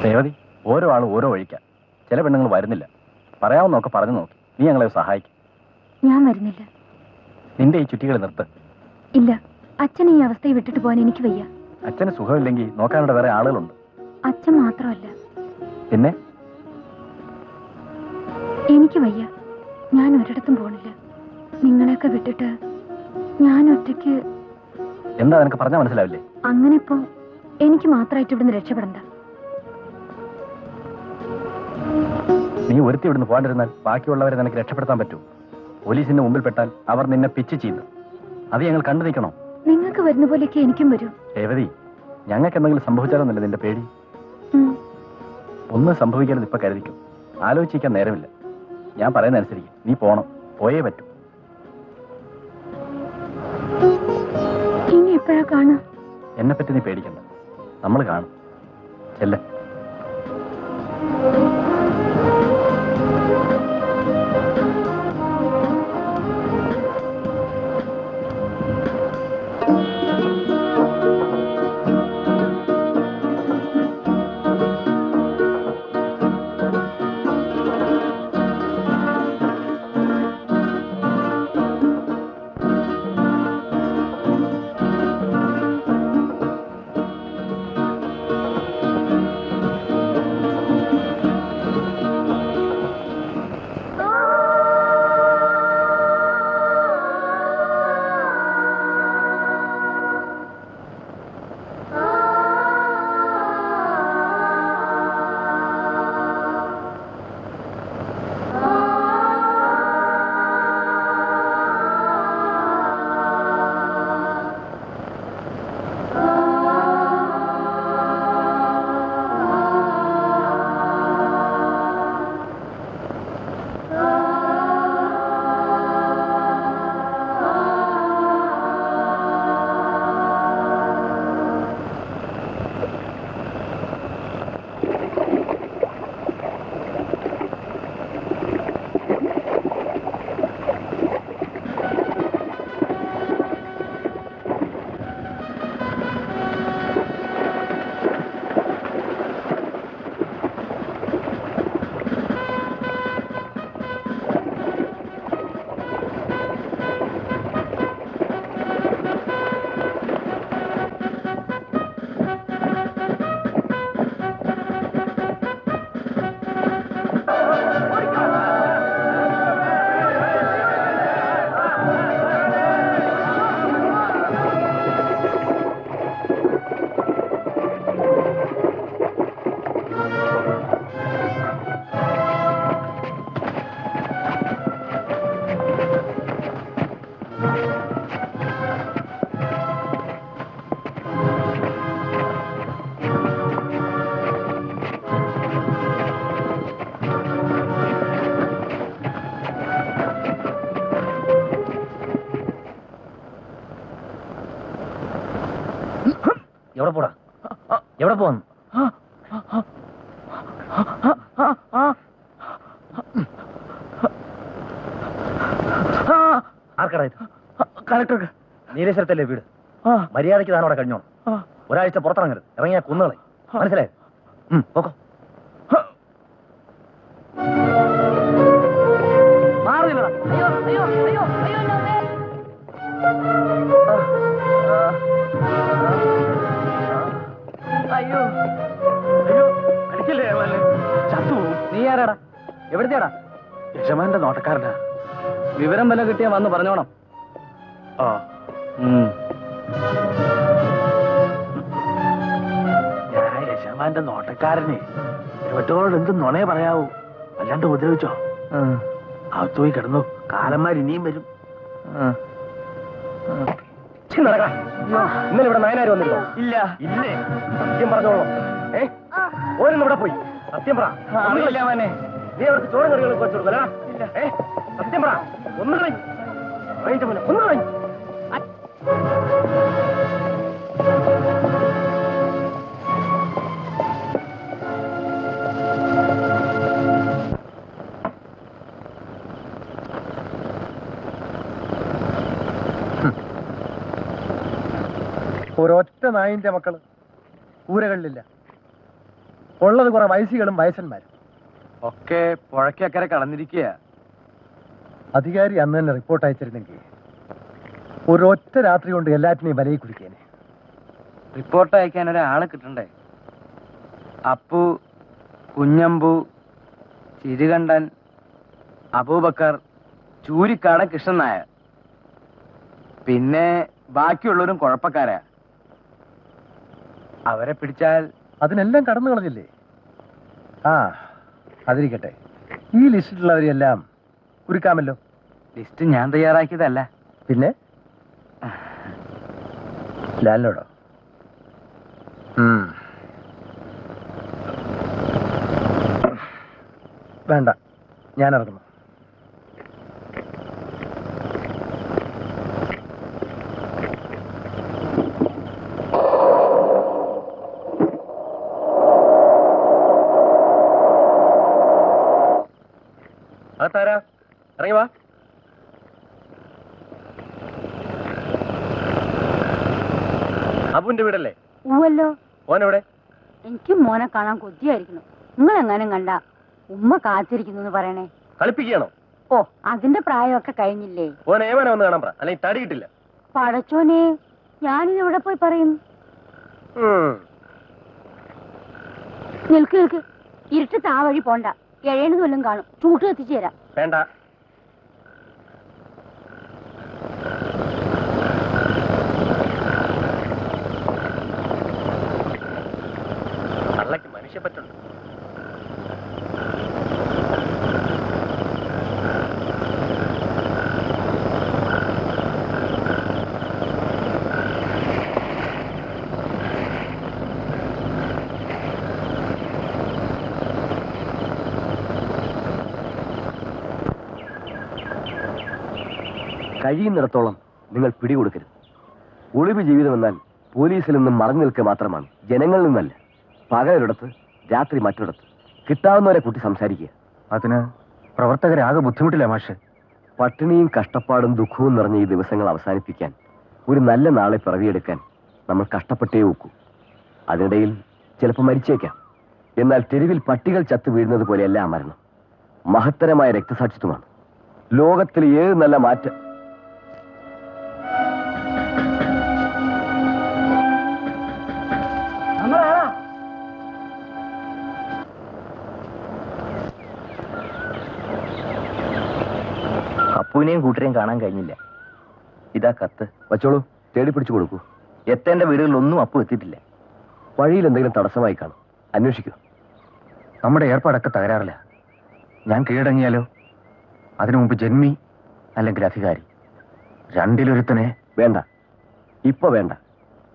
രേവതി, ഓരോ ആളും ഓരോ വഴിക്കാം. ചില പെണ്ണുങ്ങൾ വരുന്നില്ല. പറയാവുന്നൊക്കെ പറഞ്ഞു നോക്കി. നീ ഞങ്ങളെ സഹായിക്കും. ഞാൻ വരുന്നില്ല. നിന്റെ ഈ ചുറ്റികൾ നിർത്ത്. ഇല്ല, അച്ഛൻ ഈ അവസ്ഥയെ വിട്ടിട്ട് പോകാൻ എനിക്ക് വയ്യ. അച്ഛന് സുഖമില്ലെങ്കിൽ നോക്കാനുള്ള വേറെ ആളുകളുണ്ട്. അച്ഛൻ മാത്രമല്ല, പിന്നെ എനിക്ക് വയ്യ. ഞാൻ ഒരിടത്തും പോണില്ല. നിങ്ങളെയൊക്കെ വിട്ടിട്ട് ഞാൻ ഒറ്റയ്ക്ക്. എന്താ നിനക്ക് പറഞ്ഞാൽ മനസ്സിലാവില്ലേ? അങ്ങനെ ഇപ്പോ എനിക്ക് മാത്രമായിട്ട് ഇവിടുന്ന് രക്ഷപ്പെടണ്ട. നീ ഒരുത്തി ഇവിടുന്ന് പോകാണ്ടിരുന്നാൽ ബാക്കിയുള്ളവരെ നിനക്ക് രക്ഷപ്പെടുത്താൻ പറ്റൂ. പോലീസിന്റെ മുമ്പിൽ പെട്ടാൽ അവർ നിന്നെ പിച്ച് ചെയ്തു. അത് ഞങ്ങൾ കണ്ടു നിൽക്കണോ? നിങ്ങൾക്ക് വരുന്ന പോലെയൊക്കെ എനിക്കും വരും. രേവതി, ഞങ്ങൾക്ക് എന്തെങ്കിലും സംഭവിച്ചാലോന്നല്ല നിന്റെ പേടി? ഒന്നും സംഭവിക്കരുത് ഇപ്പൊ കരുതിക്കും. ആലോചിക്കാൻ നേരമില്ല. ഞാൻ പറയുന്ന അനുസരിക്കും. നീ പോണം, പോയേ പറ്റൂ. ഇനി എപ്പോഴാ കാണാം? എന്നെ പറ്റി നീ പേടിക്കണ്ട, നമ്മൾ കാണും. ചെല്ലേ. എവിടെ പോടാ? എവിടെ പോവാന്ന്? ആർക്കടാ ഇത്? കളക്ടർക്ക്. നീലേശ്വരത്തല്ലേ വീട്? മര്യാദയ്ക്ക് താനോടെ കഴിഞ്ഞോണം. ഒരാഴ്ച പുറത്തിറങ്ങരുത്. ഇറങ്ങിയ കുന്നുകളെ. മനസ്സിലായോ? പോക്കോ. മാറില്ലടാ. അയ്യോ അയ്യോ, അടിക്കല്ലേ യജമാനെ, ചത്തു. നീ ആരാടാ? എവിടുത്തെയാടാ? യജമാന്റെ നോട്ടക്കാരനാ. വിവരം വല്ല കിട്ടിയാ വന്ന് പറഞ്ഞോണം. ഞാൻ യജമാന്റെ നോട്ടക്കാരനെ എവറ്റോട് എന്ത് നുണയെ പറയാവൂ. അല്ലാണ്ട് ഉപദ്രവിച്ചോ? അകത്ത് പോയി കിടന്നു. കാലന്മാർ ഇനിയും വരും. ഇന്നലെ ഇവിടെ നായനാര് വന്നിരുന്നോ? ഇല്ല. ഇല്ലേ? സത്യം പറഞ്ഞോളൂ. ഓരോന്ന് ഇവിടെ പോയി. സത്യം പറ. അറിയില്ല മോനെ. നീ അവർക്ക് ചോറും കറികളൊക്കെ വെച്ചു കൊടുക്കല? സത്യം പറ. ഒന്ന് കളയും. ഒന്ന് കളയും. ഒരൊറ്റ നായിന്റെ മക്കള് കൂരകളിലില്ല. ഉള്ളത് കുറെ വയസ്സികളും വയസ്സന്മാരും ഒക്കെ പുഴയ്ക്കക്കരെ കടന്നിരിക്കുക. അധികാരി അന്ന് തന്നെ റിപ്പോർട്ട് അയച്ചിരുന്നെങ്കിൽ ഒരൊറ്റ രാത്രി കൊണ്ട് എല്ലാറ്റിനെയും വലയിൽ കുടിക്കേനെ. റിപ്പോർട്ട് അയക്കാൻ ഒരാളെ കിട്ടണ്ടേ? അപ്പു, കുഞ്ഞമ്പു, ചിരുകണ്ഠൻ, അബൂബക്കർ, ചൂരിക്കാടൻ കൃഷ്ണൻ നായർ, പിന്നെ ബാക്കിയുള്ളവരും കുഴപ്പക്കാരാ. അവരെ പിടിച്ചാൽ അതിനെല്ലാം കടന്നു കളഞ്ഞില്ലേ? ആ, അതിരിക്കട്ടെ. ഈ ലിസ്റ്റിലുള്ളവരെല്ലാം കുരുക്കാമല്ലോ. ലിസ്റ്റ് ഞാൻ തയ്യാറാക്കിയതല്ല. പിന്നെ ലാലിനോടോ? വേണ്ട, ഞാൻ ഇറങ്ങുന്നു. അകത്താരാ? ഇറങ്ങി വാ. അബുവിന്റെ വീടല്ലേ? ഊവല്ലോ. ഓനെവിടെ? എനിക്ക് മോനെ കാണാൻ കൊതിയായിരിക്കുന്നു. നിങ്ങൾ എങ്ങാനും കണ്ട ഉമ്മ കാത്തിരിക്കുന്നു പറയണേ. കളിപ്പിക്കുകയാണോ? ഓ, അതിന്റെ പ്രായമൊക്കെ കഴിഞ്ഞില്ലേ? ഓൻ ഏവനെ വന്ന് കാണാൻ പറ, അല്ലെങ്കിൽ തടി കിട്ടില്ല. പടച്ചോനെ, ഞാനിത് എവിടെ പോയി പറയും? നിൽക്ക് നിൽക്ക്, ഇരുട്ട് താ വഴി പോണ്ട. എഴേണത് വല്ലതും കാണും, ചൂട്ട് കത്തിച്ചു തരാം. വേണ്ട. അള്ളക്ക് മനുഷ്യപ്പറ്റുണ്ട്. കഴിയുന്നിടത്തോളം നിങ്ങൾ പിടികൊടുക്കരുത്. ഒളിവ് ജീവിതമെന്നാൽ പോലീസിൽ നിന്നും മറഞ്ഞു നിൽക്കുക മാത്രമാണ്, ജനങ്ങളിൽ നിന്നല്ല. പകലൊരിടത്ത്, രാത്രി മറ്റൊരിടത്ത്. കിട്ടാവുന്നവരെ കൂട്ടി സംസാരിക്കുക. അതിന് പ്രവർത്തകരാകെ ബുദ്ധിമുട്ടില്ല മാഷെ. പട്ടിണിയും കഷ്ടപ്പാടും ദുഃഖവും നിറഞ്ഞ ഈ ദിവസങ്ങൾ അവസാനിപ്പിക്കാൻ, ഒരു നല്ല നാളെ പിറവിയെടുക്കാൻ നമ്മൾ കഷ്ടപ്പെട്ടേ നോക്കൂ. അതിനിടയിൽ ചിലപ്പോൾ മരിച്ചേക്കാം. എന്നാൽ തെരുവിൽ പട്ടികൾ ചത്തു വീഴുന്നത് പോലെയല്ല ആ മരണം. മഹത്തരമായ രക്തസാക്ഷിത്വമാണ്. ലോകത്തിൽ ഏത് നല്ല മാറ്റം. അപ്പുവിനെയും കൂട്ടരെയും കാണാൻ കഴിഞ്ഞില്ല. ഇതാ കത്ത്. വച്ചോളൂ, തേടി പിടിച്ചു കൊടുക്കൂ. എത്തേണ്ട വീടുകളിലൊന്നും അപ്പു എത്തിയിട്ടില്ല. വഴിയിൽ എന്തെങ്കിലും തടസ്സമായി കാണും, അന്വേഷിക്കൂ. നമ്മുടെ ഏർപ്പാടൊക്കെ തകരാറില്ല. ഞാൻ കീഴടങ്ങിയാലോ? അതിനു മുമ്പ് ജന്മി അല്ലെങ്കിൽ അധികാരി, രണ്ടിലൊരുത്തനെ. വേണ്ട, ഇപ്പൊ വേണ്ട.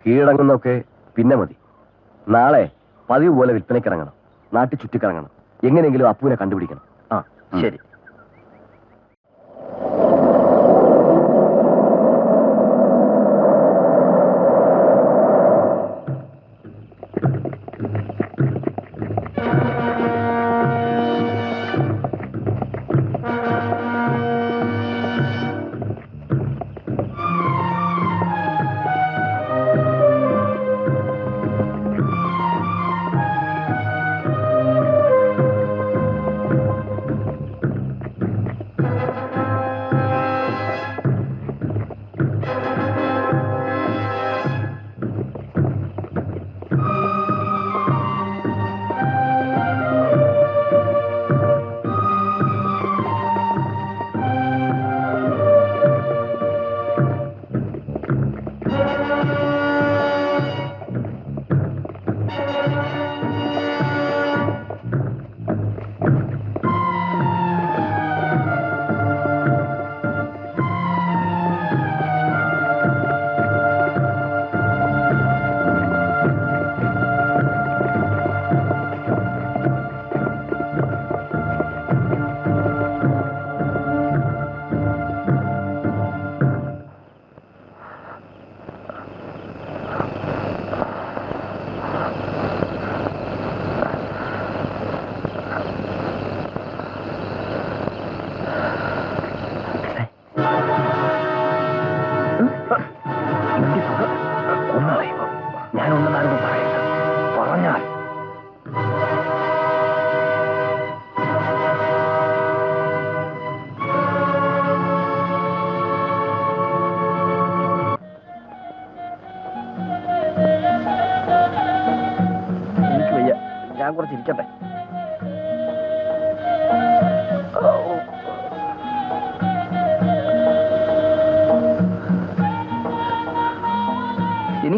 കീഴടങ്ങുന്നൊക്കെ പിന്നെ മതി. നാളെ പതിവ് പോലെ വിൽപ്പനയ്ക്കിറങ്ങണം. നാട്ടിൽ ചുറ്റിക്കിറങ്ങണം. എങ്ങനെയെങ്കിലും അപ്പുവിനെ കണ്ടുപിടിക്കണം. ആ, ശരി.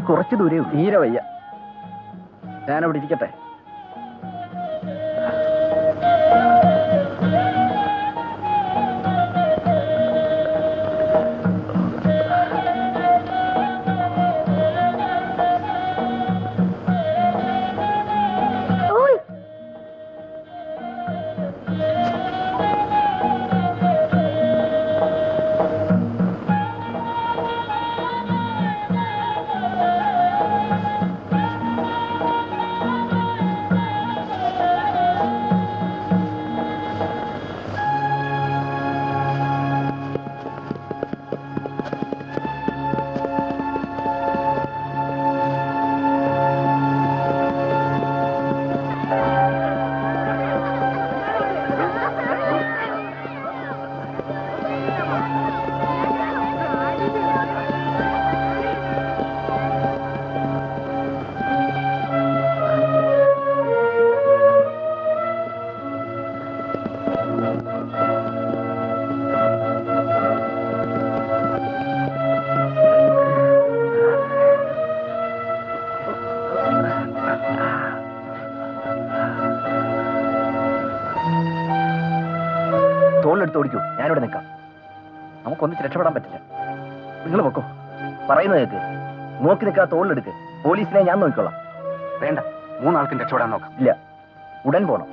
കുറച്ച് ദൂരേ ഉള്ളൂ. തീരെ വയ്യ. ഞാനവിടെ ഇരിക്കട്ടെ. തോളിലെടുത്ത് ഓടിക്കൂ, ഞാനിവിടെ നിൽക്കാം. നമുക്കൊന്നിച്ച് രക്ഷപ്പെടാൻ പറ്റില്ല. നിങ്ങൾ പൊക്കോ. പറയുന്നത് കേൾക്ക്. നോക്കി നിൽക്കാ, തോളിലെടുക്ക്. പോലീസിനെ ഞാൻ നോക്കിക്കോളാം. വേണ്ട, 3 ആൾക്കും രക്ഷപ്പെടാൻ നോക്കാം. ഇല്ല, ഉടൻ പോണം.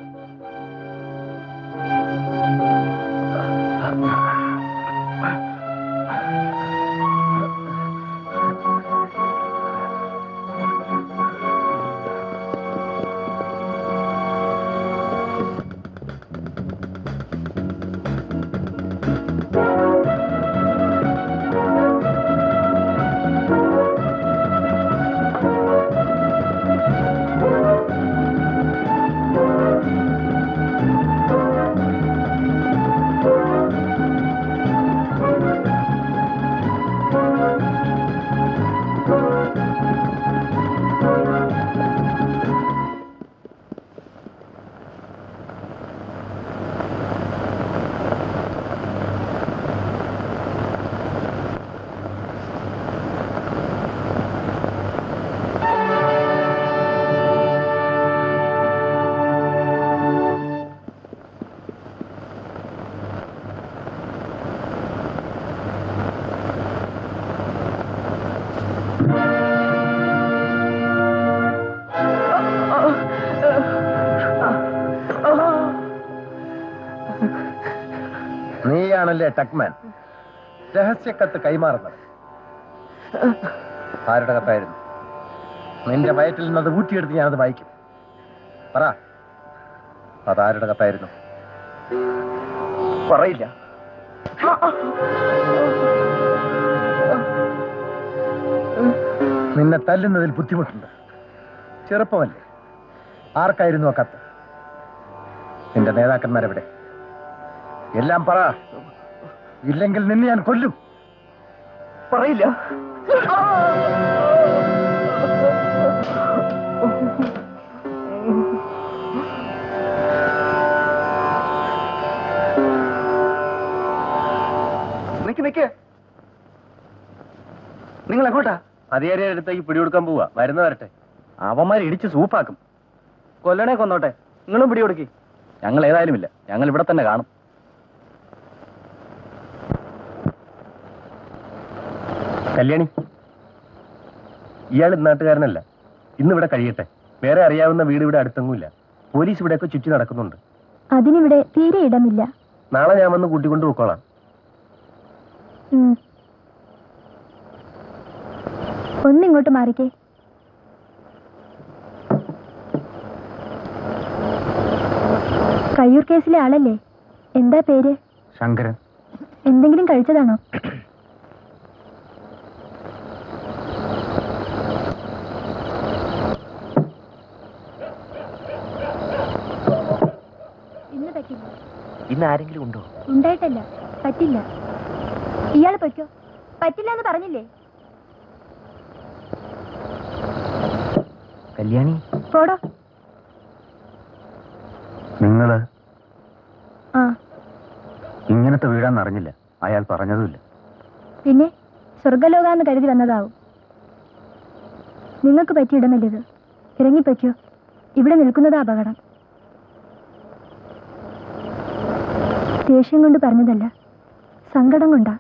നീയാണല്ലേ ടക്മാൻ, രഹസ്യക്കത്ത് കൈമാറുന്നത്? ആരുടെ കത്തായിരുന്നു? നിന്റെ വയറ്റിൽ നിന്നത് ഊറ്റിയെടുത്ത് ഞാനത് വായിക്കും. പറ, അതാരുടെ കത്തായിരുന്നു? പറയില്ല. നിന്നെ തല്ലുന്നതിൽ ബുദ്ധിമുട്ടുണ്ട്. ചെറുപ്പമല്ലേ? ആർക്കായിരുന്നു ആ കത്ത്? നിന്റെ നേതാക്കന്മാരെവിടെ? എല്ലാം പറ, ഇല്ലെങ്കിൽ നിന്നെ ഞാൻ കൊല്ലും. പറയില്ല. നിക്ക്, നിങ്ങൾ എങ്ങോട്ടാ? അധികാരിയുടെ അടുത്തേക്ക് പിടികൊടുക്കാൻ പോവാ. വരുന്ന വരട്ടെ. അവന്മാർ ഇടിച്ച് സൂപ്പാക്കും. കൊല്ലണേ കൊന്നോട്ടെ, നിങ്ങളും പിടികൊടുക്കി. ഞങ്ങൾ ഏതായാലും ഇല്ല, ഞങ്ങൾ ഇവിടെ തന്നെ കാണും. കല്യാണി, ഇയാൾ നാട്ടുകാരനല്ല. ഇന്നിവിടെ കഴിയട്ടെ. വേറെ അറിയാവുന്ന വീട് ഇവിടെ അടുത്തെങ്ങുമില്ല. പോലീസ് ഇവിടെയൊക്കെ ചുറ്റി നടക്കുന്നുണ്ട്. അതിനിവിടെ തീരെ ഇടമില്ല. നാളെ ഞാൻ വന്ന് കൂട്ടിക്കൊണ്ട് പോയിക്കോളാം. ഒന്നിങ്ങോട്ട് മാറിക്കേ. കയ്യൂർ കേസിലെ ആളല്ലേ? എന്താ പേര്? ശങ്കരൻ. എന്തെങ്കിലും കഴിച്ചതാണോ? ഇന്ന് പറ്റില്ല. ഇന്ന് ആരെങ്കിലും ഉണ്ടോ? ഉണ്ടായിട്ടല്ല, പറ്റില്ല. ഇയാൾ പൊയ്ക്കോ. പറ്റില്ല എന്ന് പറഞ്ഞില്ലേ? കല്യാണി, പോടോ. നിങ്ങള് ആ, ഇങ്ങനത്തെ വീടാന്ന് അറിഞ്ഞില്ല. അയാൾ പറഞ്ഞതുമില്ല. പിന്നെ സ്വർഗലോകാന്ന് കരുതി വന്നതാവും. നിങ്ങൾക്ക് പറ്റിയ ഇടമല്ലിത്. ഇറങ്ങിപ്പോയ്ക്കോ. ഇവിടെ നിൽക്കുന്നത് അപകടം. ദേഷ്യം കൊണ്ട് പറഞ്ഞതല്ല, സങ്കടം കൊണ്ടാ.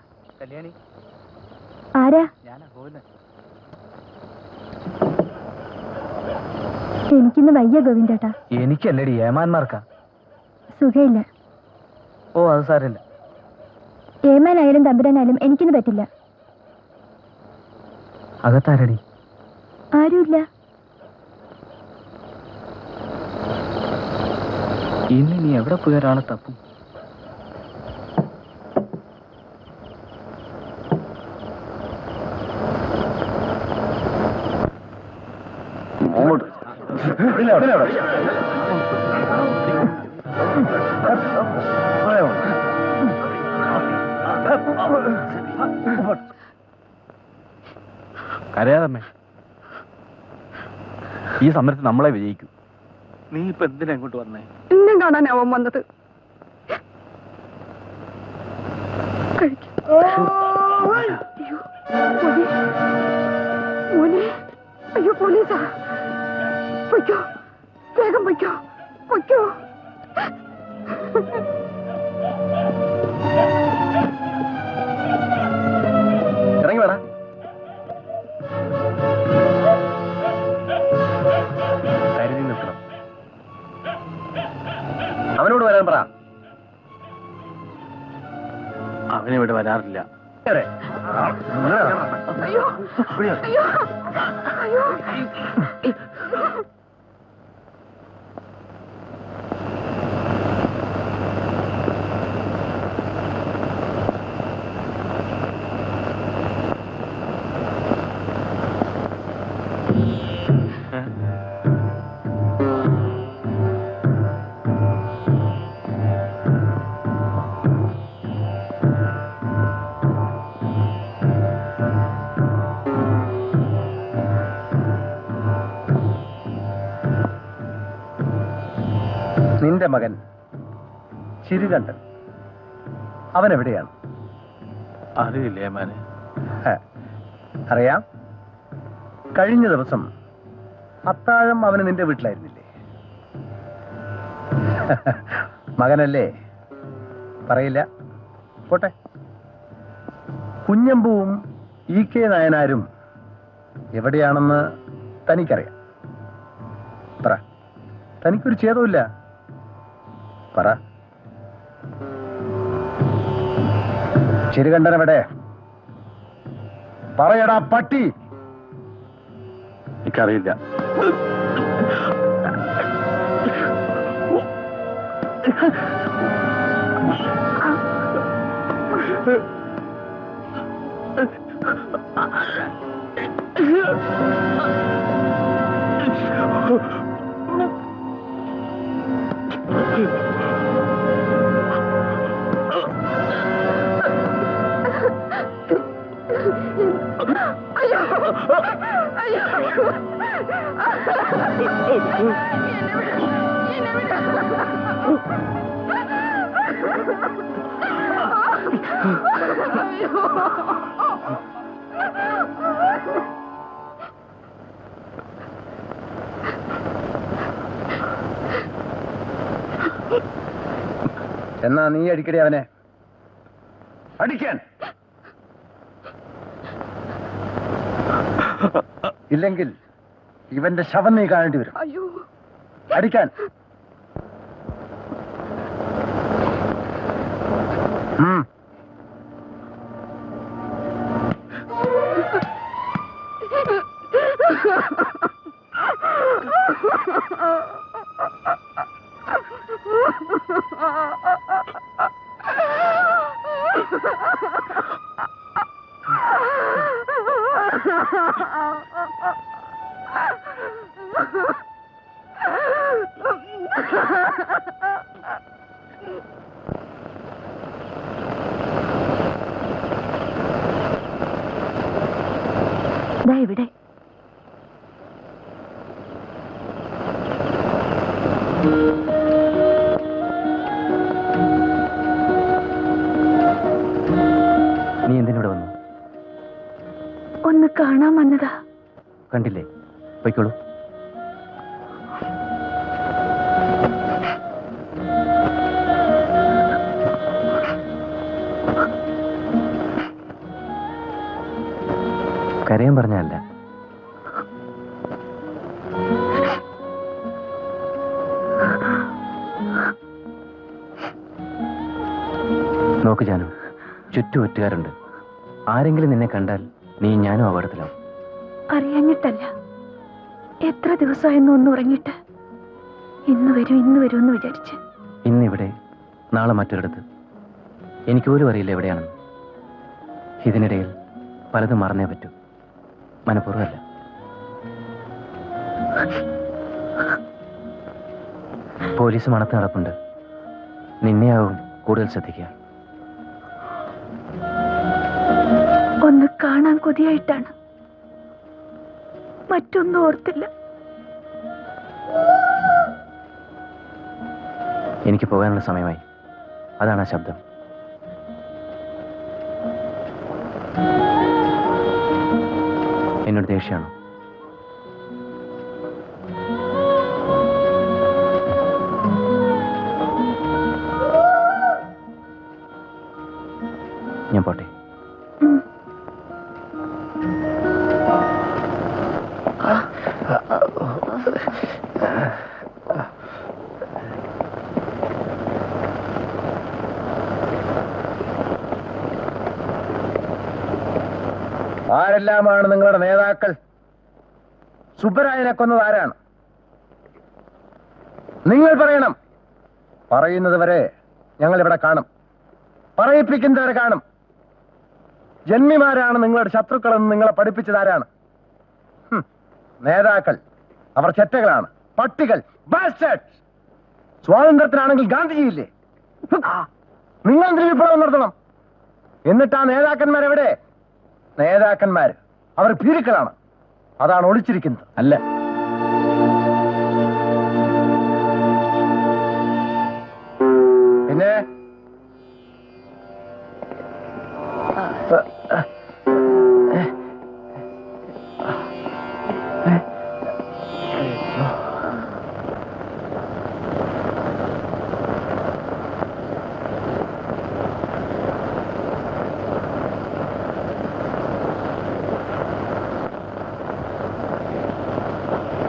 ആരാ? എനിക്കിന്ന് വയ്യ ഗോവിന്ദേട്ടാ. എനിക്കല്ലടി, ഏമാന്മാർക്കാ. സുഖമില്ല. ഓ, അത് സാരമില്ല. ഏമാനായാലും തമ്പുരാനായാലും എനിക്കിന്ന് പറ്റില്ല. അകത്താരടി? ആരുമില്ല. ഇന്ന് നീ എവിടെ പോയാലാണ് തപ്പും? കരയാതമ്മേ, ഈ സമരത്ത് നമ്മളെ വിജയിക്കും. നീ ഇപ്പൊ എന്തിനാ ഇങ്ങോട്ട് വന്നേ? എന്നെ കാണാനാവും വന്നത്. മോനെ, അയ്യോ പോലീസാ. പൊയ്ക്കോ, വേഗം പൊയ്ക്കോ, പൊയ്ക്കോ. ഇറങ്ങി വേണ. കരുതി നിൽക്കണം. അവനോട് വരാൻ പറ. അവനിവിടെ വരാറില്ല. അയ്യോ, അയ്യോ, അയ്യോ. നിന്റെ മകൻ ചിരികണ്ഠൻ അവൻ എവിടെയാണ്? അറിയില്ലേ ഏമാനെ? അറിയാം. കഴിഞ്ഞ ദിവസം അത്താഴം അവന് നിന്റെ വീട്ടിലായിരുന്നില്ലേ? മകനല്ലേ? പറയില്ല, പോട്ടെ. കുഞ്ഞമ്പുവും EK നായനാരും എവിടെയാണെന്ന് തനിക്കറിയാം. പറ, തനിക്കൊരു ഛേദമില്ല. പറ. ചിരികണ്ഠൻ എവിടെ? പറയടാ പട്ടി. എനിക്കറിയില്ല. എന്നാ നീ അടിക്കടി അവനെ. അടിക്കാൻ. ഇല്ലെങ്കിൽ ഇവന്റെ ശവം നീ കാണേണ്ടി വരും. അടിക്കാൻ. ഇവിടെ നീ എന്തിനൂടെ വന്നു? ഒന്ന് കാണാൻ വന്നതാ. കണ്ടില്ലേ, പൊയ്ക്കോളൂ. കരയാൻ പറഞ്ഞല്ല, നോക്ക് ജാനു, ചുറ്റും ഒറ്റുകാരുണ്ട്. ആരെങ്കിലും നിന്നെ കണ്ടാൽ നീ ഞാനും അപകടത്തിലാവും. അറിയാഞ്ഞിട്ടല്ല, എത്ര ദിവസമായിരുന്നു ഒന്ന് ഉറങ്ങിയിട്ട്. ഇന്ന് വരും എന്ന് വിചാരിച്ച്. ഇന്നിവിടെ, നാളെ മറ്റൊരിടത്ത്. എനിക്ക് പോലും അറിയില്ല എവിടെയാണെന്ന്. ഇതിനിടയിൽ പലതും മറന്നേ പറ്റൂ. മനഃപൂർവ്വമല്ല. പോലീസ് മണത്ത് നടപ്പുണ്ട്. നിന്നെയാവും കൂടുതൽ ശ്രദ്ധിക്കുക. ഒന്ന് കാണാൻ കൊതിയായിട്ടാണ്, മറ്റൊന്നും ഓർത്തില്ല. എനിക്ക് പോകാനുള്ള സമയമായി. അതാണ് ആ ശബ്ദം. എന്നോട് ദേഷ്യമാണോ? ഞാൻ പോട്ടെ. ആരെല്ലാമാണ് നിങ്ങളുടെ നേതാക്കൾ? സുബ്ബരായനെ കൊന്നത് ആരാണ്? നിങ്ങൾ പറയണം. പറയുന്നത് വരെ ഞങ്ങൾ ഇവിടെ കാണും. പറയിപ്പിക്കുന്നവരെ കാണും. ജന്മിമാരാണ് നിങ്ങളുടെ ശത്രുക്കളെന്ന് നിങ്ങളെ പഠിപ്പിച്ചതാരാണ്? നേതാക്കൾ. അവർ ചെറ്റകളാണ്, പട്ടികൾ, ബാസ്റ്റേഴ്സ്. സ്വാതന്ത്ര്യത്തിനാണെങ്കിൽ ഗാന്ധിജിയില്ലേ? നിങ്ങൾ എന്തിനു വിപ്ലവം നടത്തണം? എന്നിട്ട് ആ നേതാക്കന്മാരെവിടെ? നേതാക്കന്മാർ അവർ ഭീരുക്കളാണ്. അതാണ് ഒളിച്ചിരിക്കുന്നത്. അല്ല, പിന്നെ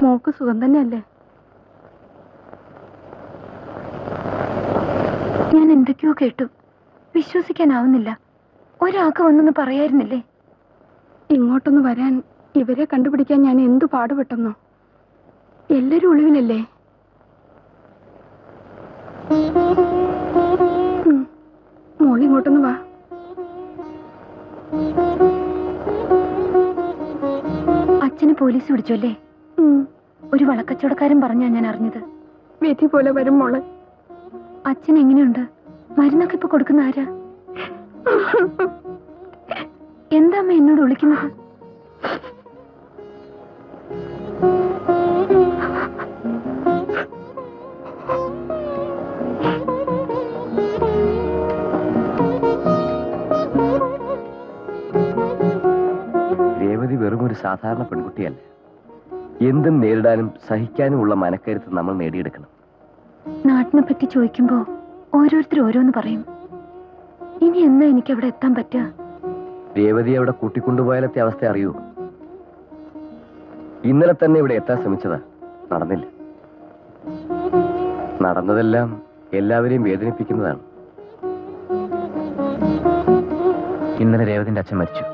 മോക്ക് സുഖം തന്നെയല്ലേ? ഞാൻ എന്തൊക്കെയോ കേട്ടു, വിശ്വസിക്കാനാവുന്നില്ല. ഒരാൾക്ക് വന്നെന്ന് പറയായിരുന്നില്ലേ? ഇങ്ങോട്ടൊന്ന് വരാൻ, ഇവരെ കണ്ടുപിടിക്കാൻ ഞാൻ എന്തു പാടുപെട്ടെന്നോ. എല്ലാരും ഒളിവിലല്ലേ? മോളിങ്ങോട്ടൊന്ന് വാ. അച്ഛന് പോലീസ് പിടിച്ചല്ലേ? ഒരു വളക്കച്ചവടക്കാരൻ പറഞ്ഞാ ഞാൻ അറിഞ്ഞത്. വിധി പോലെ വരും മോളെ. അച്ഛൻ എങ്ങനെയുണ്ട്? മരുന്നൊക്കെ ഇപ്പൊ കൊടുക്കുന്ന ആരാ? എന്താ അമ്മ എന്നോട് വിളിക്കുന്നത്? രേവതി വെറും ഒരു സാധാരണ പെൺകുട്ടിയല്ല. എന്തും നേരിടാനും സഹിക്കാനുമുള്ള മനക്കരുത്ത് നമ്മൾ നേടിയെടുക്കണം. നാട്ടിനെ പറ്റി ചോദിക്കുമ്പോ ഓരോരുത്തർ ഓരോന്ന് പറയും. ഇനി എന്നാ എനിക്ക് അവിടെ എത്താൻ പറ്റുക? രേവതി അവിടെ കൂട്ടിക്കൊണ്ടുപോയാലത്തെ അവസ്ഥ അറിയൂ. ഇന്നലെ തന്നെ ഇവിടെ എത്താൻ ശ്രമിച്ചതാ, നടന്നില്ല. നടന്നതെല്ലാം എല്ലാവരെയും വേദനിപ്പിക്കുന്നതാണ്. ഇന്നലെ രേവതിന്റെ അച്ഛൻ മരിച്ചു.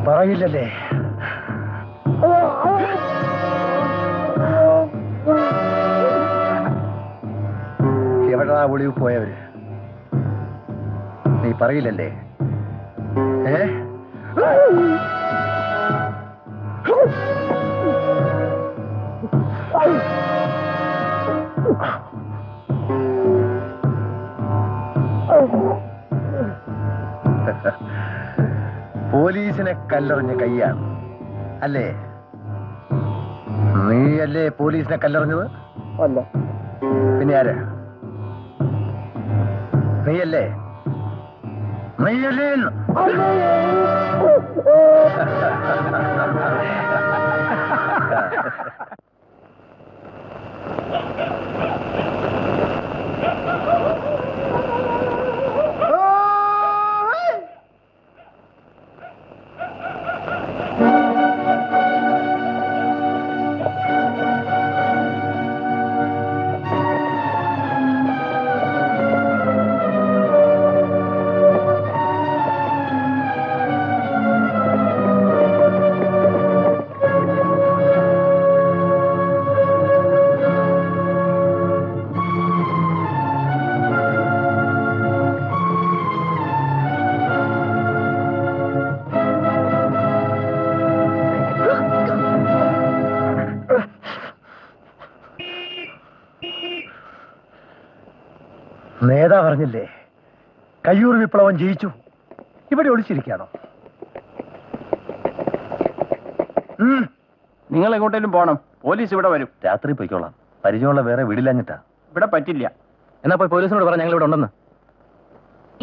പറയില്ലല്ലേ? എവിടെ എവിടാ ഒളിവ് പോയവര്? നീ പറയില്ലല്ലേ? പോലീസിനെ കല്ലെറിഞ്ഞ കൈയാണ് അല്ലേ? നീയല്ലേ പോലീസിനെ കല്ലെറിഞ്ഞത്? അല്ല. പിന്നെ ആരാ? നീയല്ലേ? നീയല്ലേ? നേതാ പറഞ്ഞില്ലേ, കയ്യൂർ വിപ്ലവം ജയിച്ചു. ഇവിടെ ഒളിച്ചിരിക്കുകയാണോ? നിങ്ങൾ എങ്ങോട്ടേലും പോണം, പോലീസ് ഇവിടെ വരും. രാത്രി പോയിക്കോളാം, പരിചയമുള്ള വേറെ വീടില്ലാഞ്ഞിട്ടാ. ഇവിടെ പറ്റില്ല. എന്നാ പോയി പോലീസിനോട് പറഞ്ഞ ഞങ്ങൾ ഇവിടെ ഉണ്ടെന്ന്.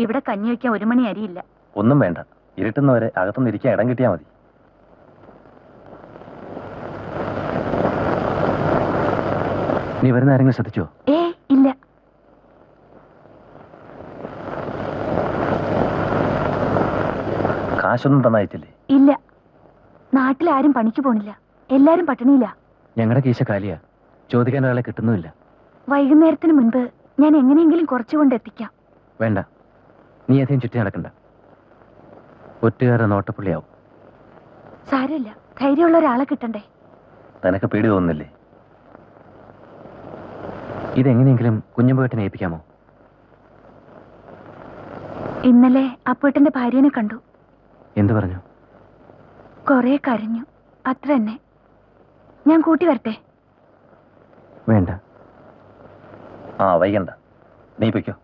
ഇവിടെ കഞ്ഞി വയ്ക്കാൻ 1 മണി അരിയില്ല. ഒന്നും വേണ്ട, ഇരുട്ടുന്നവരെ അകത്തുനിന്ന് ഇരിക്കാൻ ഇടം കിട്ടിയാൽ മതി. നീ വരുന്ന ആരെങ്കിലും ശ്രദ്ധിച്ചോ? ഇല്ല. കാശൊന്നും തന്നയച്ചില്ലേ? ഇല്ല. നാട്ടിലാരും പണിക്ക് പോണില്ല, എല്ലാരും പട്ടിണിയില്ല. ഞങ്ങളുടെ കീശ കാലിയാ, ചോദിക്കാൻ ഒരാളെ കിട്ടുന്നുമില്ല. വൈകുന്നേരത്തിന് മുൻപ് ഞാൻ എങ്ങനെയെങ്കിലും കുറച്ചുകൊണ്ട് എത്തിക്കാം. വേണ്ട, നീ അധികം ചുറ്റി നടക്കണ്ട, ഒറ്റുകാരെ നോട്ടപ്പുള്ളിയാവും. സാരമില്ല, ധൈര്യമുള്ള ഒരാളെ കിട്ടണ്ടേ. തനക്ക് പേടി തോന്നുന്നില്ലേ? ഇതെങ്ങനെയെങ്കിലും കുഞ്ഞുമ്പോയിട്ടിനെ ഏൽപ്പിക്കാമോ? ഇന്നലെ അപ്പേട്ടന്റെ ഭാര്യനെ കണ്ടു. എന്തു പറഞ്ഞു? കൊറേ കരഞ്ഞു, അത്ര തന്നെ. ഞാൻ കൂട്ടി വരട്ടെ? വേണ്ട. വൈകണ്ട, നീ പൊയ്ക്കോ.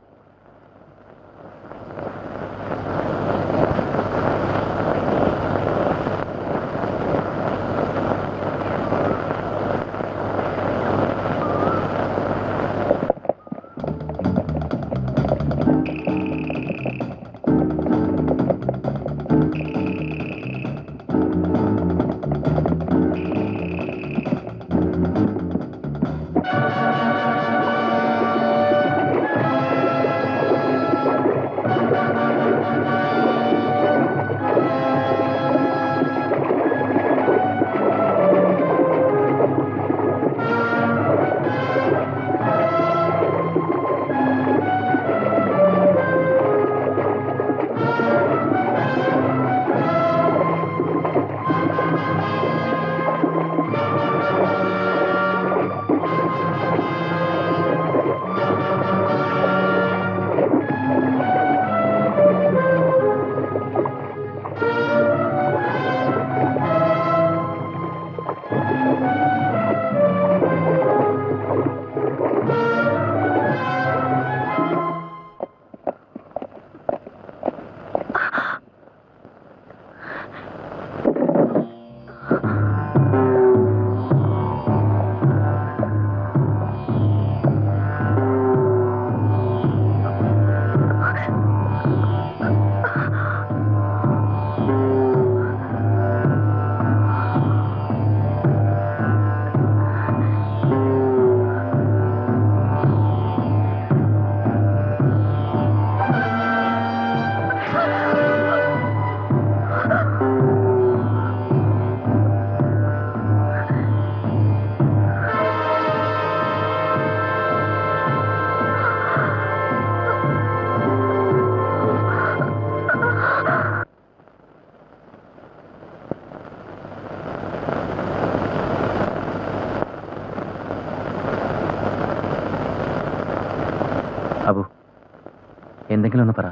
എന്തെങ്കിലും ഒന്ന് പറ.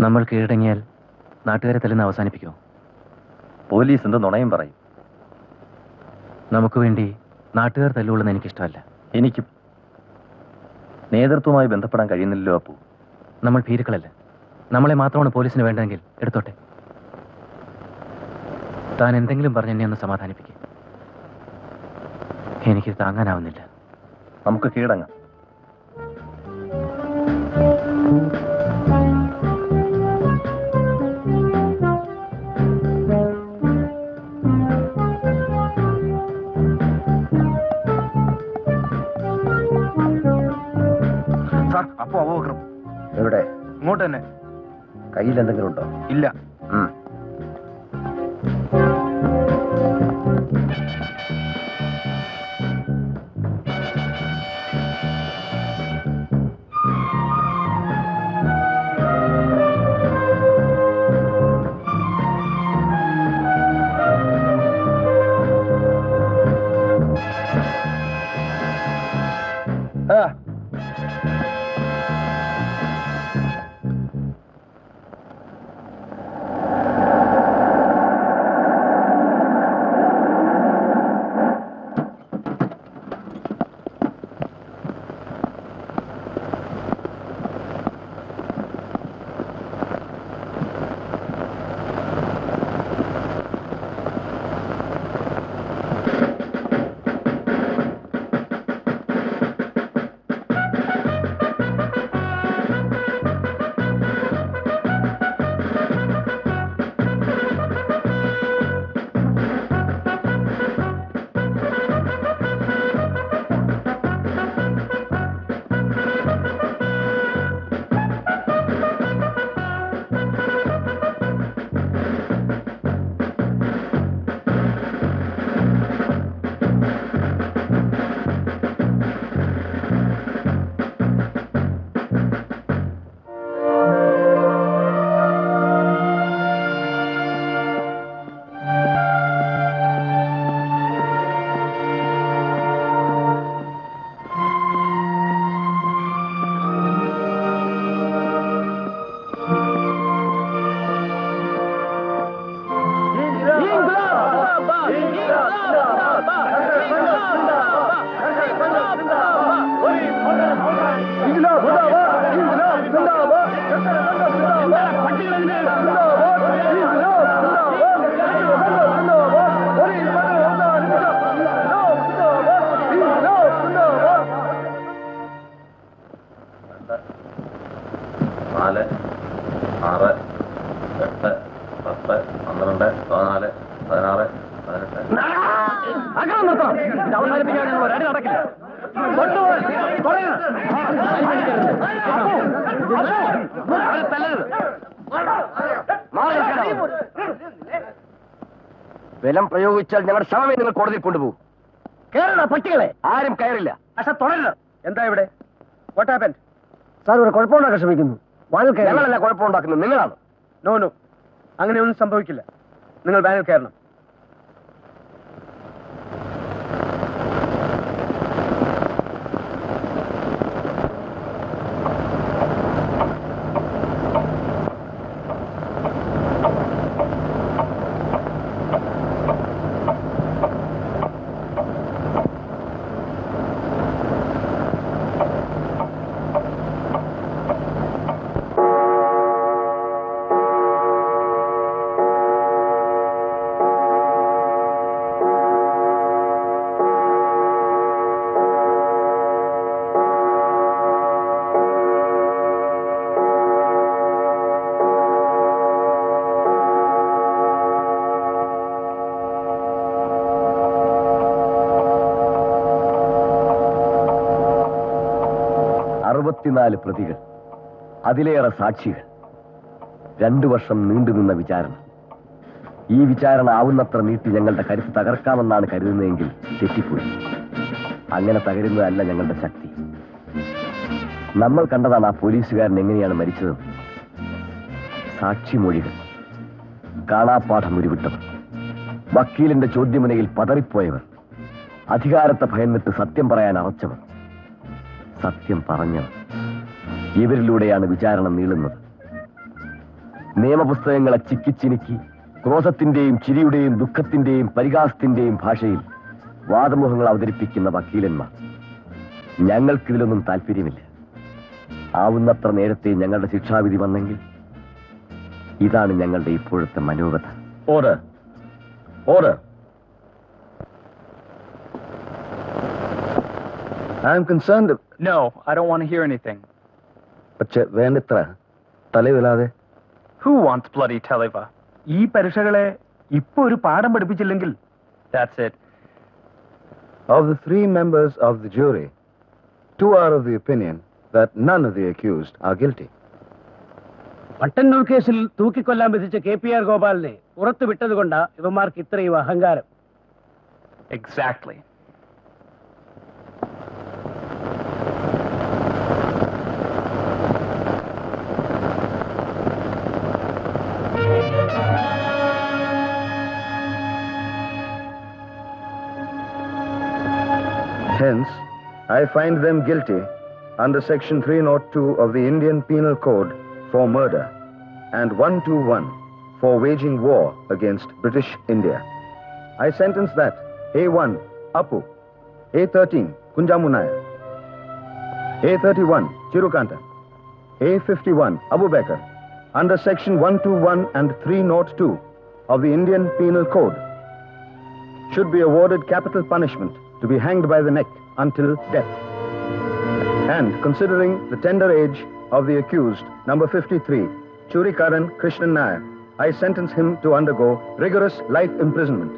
നമ്മൾ കീഴടങ്ങിയാൽ നാട്ടുകാരെ തല്ലുന്ന അവസാനിപ്പിക്കുമോ? പോലീസ് എന്ത് നുണയും പറയും. നമുക്ക് വേണ്ടി നാട്ടുകാർ തല്ലുകൊള്ളുന്ന എനിക്കിഷ്ടമല്ല. എനിക്കും നേതൃത്വവുമായി ബന്ധപ്പെടാൻ കഴിയുന്നില്ലല്ലോ അപ്പു. നമ്മൾ ഭീരുക്കളല്ല. നമ്മളെ മാത്രമാണ് പോലീസിന് വേണ്ടതെങ്കിൽ എടുത്തോട്ടെ. താൻ എന്തെങ്കിലും പറഞ്ഞ് എന്നെ ഒന്ന് സമാധാനിപ്പിക്കും. എനിക്കിത് താങ്ങാനാവുന്നില്ല. നമുക്ക് കീഴടങ്ങാം. സാർ, അപ്പോ അബൂബക്കറും എവിടെ? ഇങ്ങോട്ട് തന്നെ. കയ്യിൽ എന്തെങ്കിലും ഉണ്ടോ? ഇല്ല. ബലം പ്രയോഗിച്ചാൽ ഞങ്ങളുടെ ശവമേ നിങ്ങൾ കോടതിയിൽ കൊണ്ടുപോകും. കേരള പട്ടികളെ ആരും കയറില്ല. പക്ഷെ തുടരുത്. എന്താ ഇവിടെ? What happened? സാർ ഒരു കുഴപ്പമുണ്ടാക്കാൻ ശ്രമിക്കുന്നു. ഞങ്ങളല്ല കുഴപ്പമുണ്ടാക്കുന്നത്, നിങ്ങളാണ്. നോ നോ, അങ്ങനെയൊന്നും സംഭവിക്കില്ല. നിങ്ങൾ വാനിൽ കയറണം. പ്രതികൾ, അതിലേറെ സാക്ഷികൾ, 2 വർഷം നീണ്ടുനിന്ന വിചാരണ. ഈ വിചാരണ ആവുന്നത്ര നീട്ടി ഞങ്ങളുടെ കരുത്ത് തകർക്കാമെന്നാണ് കരുതുന്നതെങ്കിൽ തെറ്റിപ്പോയി. അങ്ങനെ തകരുന്നതല്ല ഞങ്ങളുടെ ശക്തി. നമ്മൾ കണ്ടതാണ് ആ പോലീസുകാരൻ എങ്ങനെയാണ് മരിച്ചത്. സാക്ഷിമൊഴികൾ, കാണാപ്പാഠം ഉരുവിട്ടവർ, വക്കീലിന്റെ ചോദ്യമുനയിൽ പതറിപ്പോയവർ, അധികാരത്തെ ഭയന്നിട്ട് സത്യം പറയാൻ അറച്ചവർ, സത്യം പറഞ്ഞത്. ഇവരിലൂടെയാണ് വിചാരണ നീളുന്നത്. നിയമപുസ്തകങ്ങളെ ചിക്കിച്ചിനുക്കി ക്രോധത്തിന്റെയും ചിരിയുടെയും ദുഃഖത്തിന്റെയും പരിഹാസത്തിന്റെയും ഭാഷയിൽ വാദമുഖങ്ങൾ അവതരിപ്പിക്കുന്ന വക്കീലന്മാർ. ഞങ്ങൾക്കിതിലൊന്നും താല്പര്യമില്ല. ആവുന്നത്ര നേരത്തെ ഞങ്ങളുടെ ശിക്ഷാവിധി വന്നെങ്കിൽ. ഇതാണ് ഞങ്ങളുടെ ഇപ്പോഴത്തെ മനോഗത. Order, order. I am concerned. No, I don't want to hear anything. പക്ഷെ വേണ്ടത്ര തലവിലാതെ. Who wants bloody Taliva? ഈ പരീക്ഷകളെ ഇപ്പൊ ഒരു പാഠം പഠിപ്പിച്ചില്ലെങ്കിൽ. That's it. Of the 3 members of the jury, 2 are of the opinion that none of the accused are guilty. Mattannur കേസിൽ തൂക്കിക്കൊല്ലാൻ വിധിച്ച KPR ഗോപാലിനെ പുറത്തു വിട്ടതുകൊണ്ടാ ഇവന്മാർക്ക് ഇത്രയും അഹങ്കാരം. Exactly. Hence, I find them guilty under Section 302 of the Indian Penal Code for murder and 121 for waging war against British India. I sentence that A1 Apu, A13 Kunjamunaya, A31 Chirukanta, A51 Abu Bakr under Section 121 and 302 of the Indian Penal Code should be awarded capital punishment to be hanged by the neck until death. And considering the tender age of the accused, number 53, Churikaran Krishnan Nair, I sentence him to undergo rigorous life imprisonment.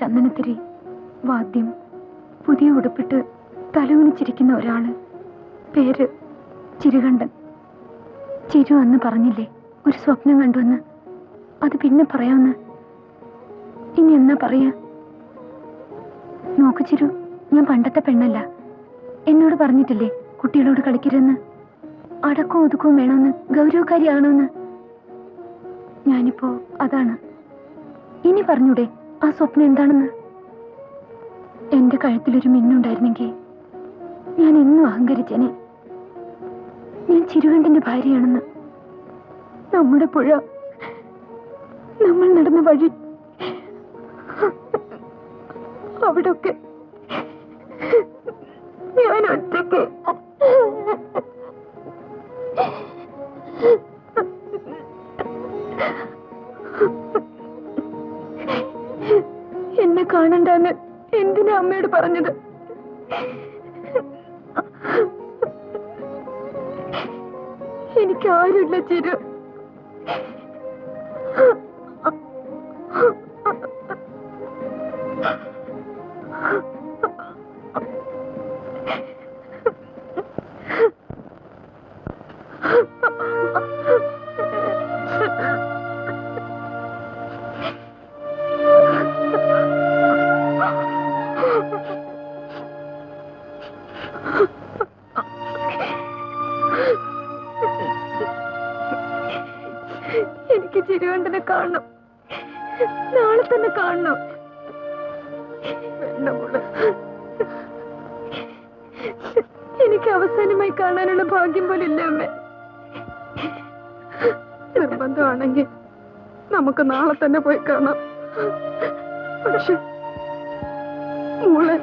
ചന്ദനത്തിരി, വാദ്യം, പുതിയ ഉടുപ്പിട്ട് തലകുനിച്ചിരിക്കുന്ന ഒരാള്. പേര് ചിരുകണ്ഠൻ. ചിരു അന്ന് പറഞ്ഞില്ലേ ഒരു സ്വപ്നം കണ്ടുവന്ന്? അത് പിന്നെ പറയാമെന്ന്. ഇനി എന്നാ പറയാ? നോക്ക് ചിരു, ഞാൻ പണ്ടത്തെ പെണ്ണല്ല. എന്നോട് പറഞ്ഞിട്ടില്ലേ കുട്ടികളോട് കളിക്കരുതെന്ന്? അടക്കവും ഒതുക്കവും വേണമെന്ന്, ഗൗരവക്കാരിയാകണമെന്ന്. ഞാനിപ്പോ അതാണ്. ഇനി പറഞ്ഞൂടെ ആ സ്വപ്നം എന്താണെന്ന്? എന്റെ കഴുത്തിലൊരു മിന്നുണ്ടായിരുന്നെങ്കിൽ ഞാൻ എന്നും അഹങ്കരിച്ചേനെ. ഞാൻ ചിരുകണ്ഠന്റെ ഭാര്യയാണെന്ന്. നമ്മുടെ പുഴ, നമ്മൾ നടന്ന വഴി, അവിടൊക്കെ ഞാൻ ഒറ്റയ്ക്ക്. എന്നെ കാണണ്ടെന്ന് എന്തിനാ അമ്മയോട് പറഞ്ഞത്? എനിക്കാരുമില്ല ചിരു. എനിക്ക് ചിരുകണ്ഠനെ കാണണം, നാളെ തന്നെ കാണണം. എനിക്ക് അവസാനമായി കാണാനുള്ള ഭാഗ്യം പോലില്ല അമ്മേ. നിർബന്ധമാണെങ്കിൽ നമുക്ക് നാളെ തന്നെ പോയി കാണാം. പക്ഷെ മോളെ,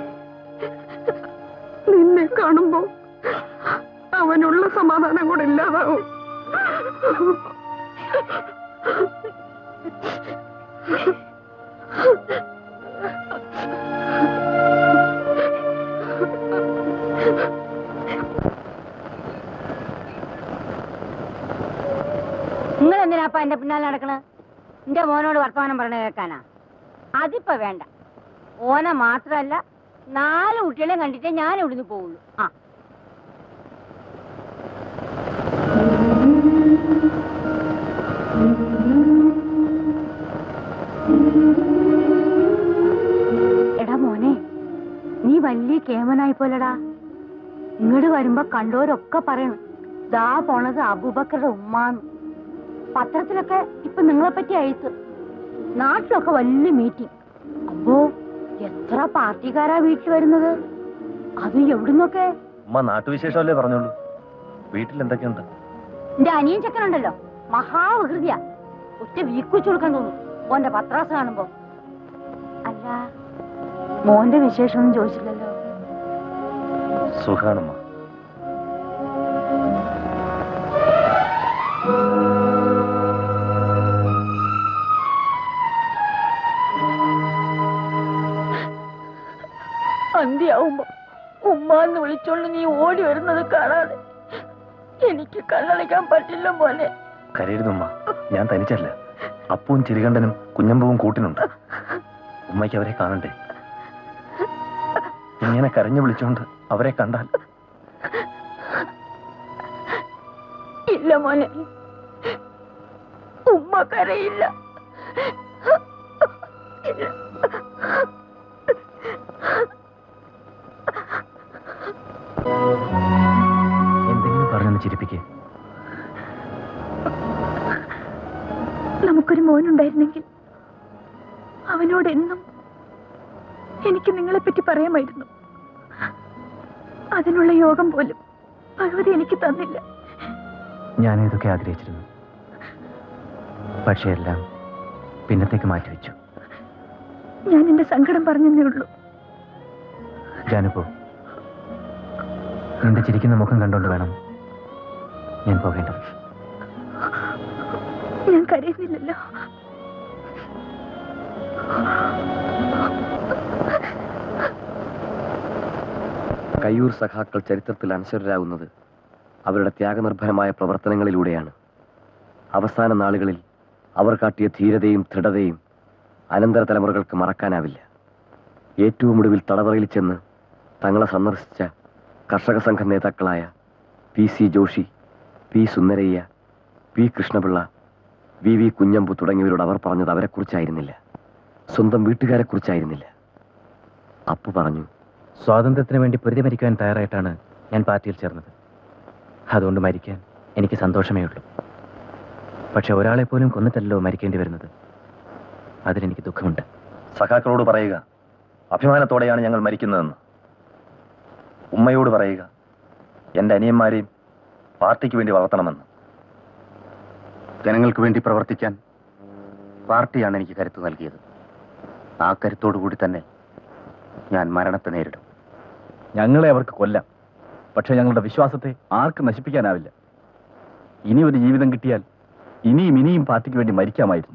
നിന്നെ കാണുമ്പോ അവനുള്ള സമാധാനം കൂടെ ഇല്ലാതാവും. നിങ്ങൾ എന്തിനാപ്പ എന്റെ പിന്നാലെ നടക്കണ? എന്റെ മോനോട് വർത്തമാനം പറഞ്ഞ കേൾക്കാനാ? അതിപ്പോ വേണ്ട. ഓനെ മാത്രല്ല 4 കുട്ടികളെയും കണ്ടിട്ടേ ഞാൻ ഇവിടുന്ന് പോവുള്ളൂ. ആ എടാ മോനെ, നീ വലിയ കേമനായി പോലടാ. ഇങ്ങോട്ട് വരുമ്പോ കണ്ടോരൊക്കെ പറയണം, ദാ പോണത് അബൂബക്കറുടെ ഉമ്മാന്ന്. പത്രത്തിലൊക്കെ ഇപ്പൊ നിങ്ങളെ പറ്റി അയച്ചു. നാട്ടിലൊക്കെ വലിയ മീറ്റിംഗ്. അപ്പോ എത്ര പാർട്ടിക്കാരാ വീട്ടിൽ വരുന്നത്? അത് എവിടുന്നൊക്കെ? ഉമ്മ നാട്ടുവിശേഷമല്ലേ പറഞ്ഞോളൂ. വീട്ടിൽ എന്തൊക്കെയുണ്ട്? എന്റെ അനിയൻ ചെക്കനുണ്ടല്ലോ, മഹാവികൃതിയാ. ഒറ്റ വീക്കുവെച്ചു കൊടുക്കാൻ തോന്നും ഓന്റെ പത്രാസ് കാണുമ്പോ. അല്ല, മോന്റെ വിശേഷമൊന്നും ചോദിച്ചില്ലല്ലോ. സുഖാണമ്മ. അന്ത്യാവുമ്പോ ഉമ്മാന്ന് വിളിച്ചോണ്ട് നീ ഓടി വരുന്നത് കാണാതെ എനിക്ക് കണ്ണടയ്ക്കാൻ പറ്റില്ല മോനെ. കരയരുതുമ്മ, ഞാൻ തനിച്ചല്ല. അപ്പവും ചിരികണ്ഠനും കുഞ്ഞമ്പവും കൂട്ടിനുണ്ട്. ഉമ്മയ്ക്ക് അവരെ കാണണ്ടേ? ഇങ്ങനെ കരഞ്ഞു വിളിച്ചോണ്ട് അവരെ കണ്ടാൽ? ഇല്ല മോനെ, ഉമ്മ കരയില്ല. എന്തെങ്കിലും പറഞ്ഞൊന്ന് ചിരിപ്പിക്കേ. നമുക്കൊരു മോനുണ്ടായിരുന്നെങ്കിൽ അവനോട് എന്നും എനിക്ക് നിങ്ങളെപ്പറ്റി പറയാമായിരുന്നു. അതിനുള്ള യോഗം പോലും ഭഗവതി എനിക്ക് തന്നില്ല. ഞാൻ ഇതൊക്കെ ആഗ്രഹിച്ചിരുന്നു. പക്ഷേ എല്ലാം പിന്നത്തേക്ക് മാറ്റിവെച്ചു. ഞാൻ എന്റെ സങ്കടം പറഞ്ഞതേ ഉള്ളൂ. ജാനുപോ, നിന്റെ ചിരിക്കുന്ന മുഖം കണ്ടോണ്ട് വേണം ഞാൻ പോകേണ്ടത്. ഞാൻ കരയുന്നില്ലല്ലോ. കയ്യൂർ സഖാക്കൾ ചരിത്രത്തിൽ അനശ്വരരാകുന്നത് അവരുടെ ത്യാഗനിർഭരമായ പ്രവർത്തനങ്ങളിലൂടെയാണ്. അവസാന നാളുകളിൽ അവർ കാട്ടിയ ധീരതയും ദൃഢതയും അനന്തര തലമുറകൾക്ക് മറക്കാനാവില്ല. ഏറ്റവും ഒടുവിൽ തടവറയിൽ ചെന്ന് തങ്ങളെ സന്ദർശിച്ച കർഷക സംഘ നേതാക്കളായ PC Joshi, P Sundarayya, P Krishnapillai, VV Kunhambu തുടങ്ങിയവരോട് അവർ പറഞ്ഞത് അവരെക്കുറിച്ചായിരുന്നില്ല, സ്വന്തം വീട്ടുകാരെക്കുറിച്ചായിരുന്നില്ല. അപ്പു പറഞ്ഞു, സ്വാതന്ത്ര്യത്തിന് വേണ്ടി പൊരുതി മരിക്കാൻ തയ്യാറായിട്ടാണ് ഞാൻ പാർട്ടിയിൽ ചേർന്നത്. അതുകൊണ്ട് മരിക്കാൻ എനിക്ക് സന്തോഷമേ ഉള്ളൂ. പക്ഷെ ഒരാളെ പോലും കൊന്നിട്ടല്ലോ മരിക്കേണ്ടി വരുന്നത്. അതിലെനിക്ക് ദുഃഖമുണ്ട്. സഖാക്കളോട് പറയുക, അഭിമാനത്തോടെയാണ് ഞങ്ങൾ മരിക്കുന്നതെന്ന്. ഉമ്മയോട് പറയുക, എൻ്റെ അനിയന്മാരെയും പാർട്ടിക്ക് വേണ്ടി വളർത്തണമെന്ന്. ജനങ്ങൾക്ക് വേണ്ടി പ്രവർത്തിക്കാൻ പാർട്ടിയാണ് എനിക്ക് കരുത്ത് നൽകിയത്. ആ കരുത്തോടു കൂടി തന്നെ ഞാൻ മരണത്തെ നേരിടും. ഞങ്ങളെ അവർക്ക് കൊല്ലാം, പക്ഷെ ഞങ്ങളുടെ വിശ്വാസത്തെ ആർക്കും നശിപ്പിക്കാനാവില്ല. ഇനി ഒരു ജീവിതം കിട്ടിയാൽ ഇനിയും പാർട്ടിക്ക് വേണ്ടി മരിക്കാമായിരുന്നു.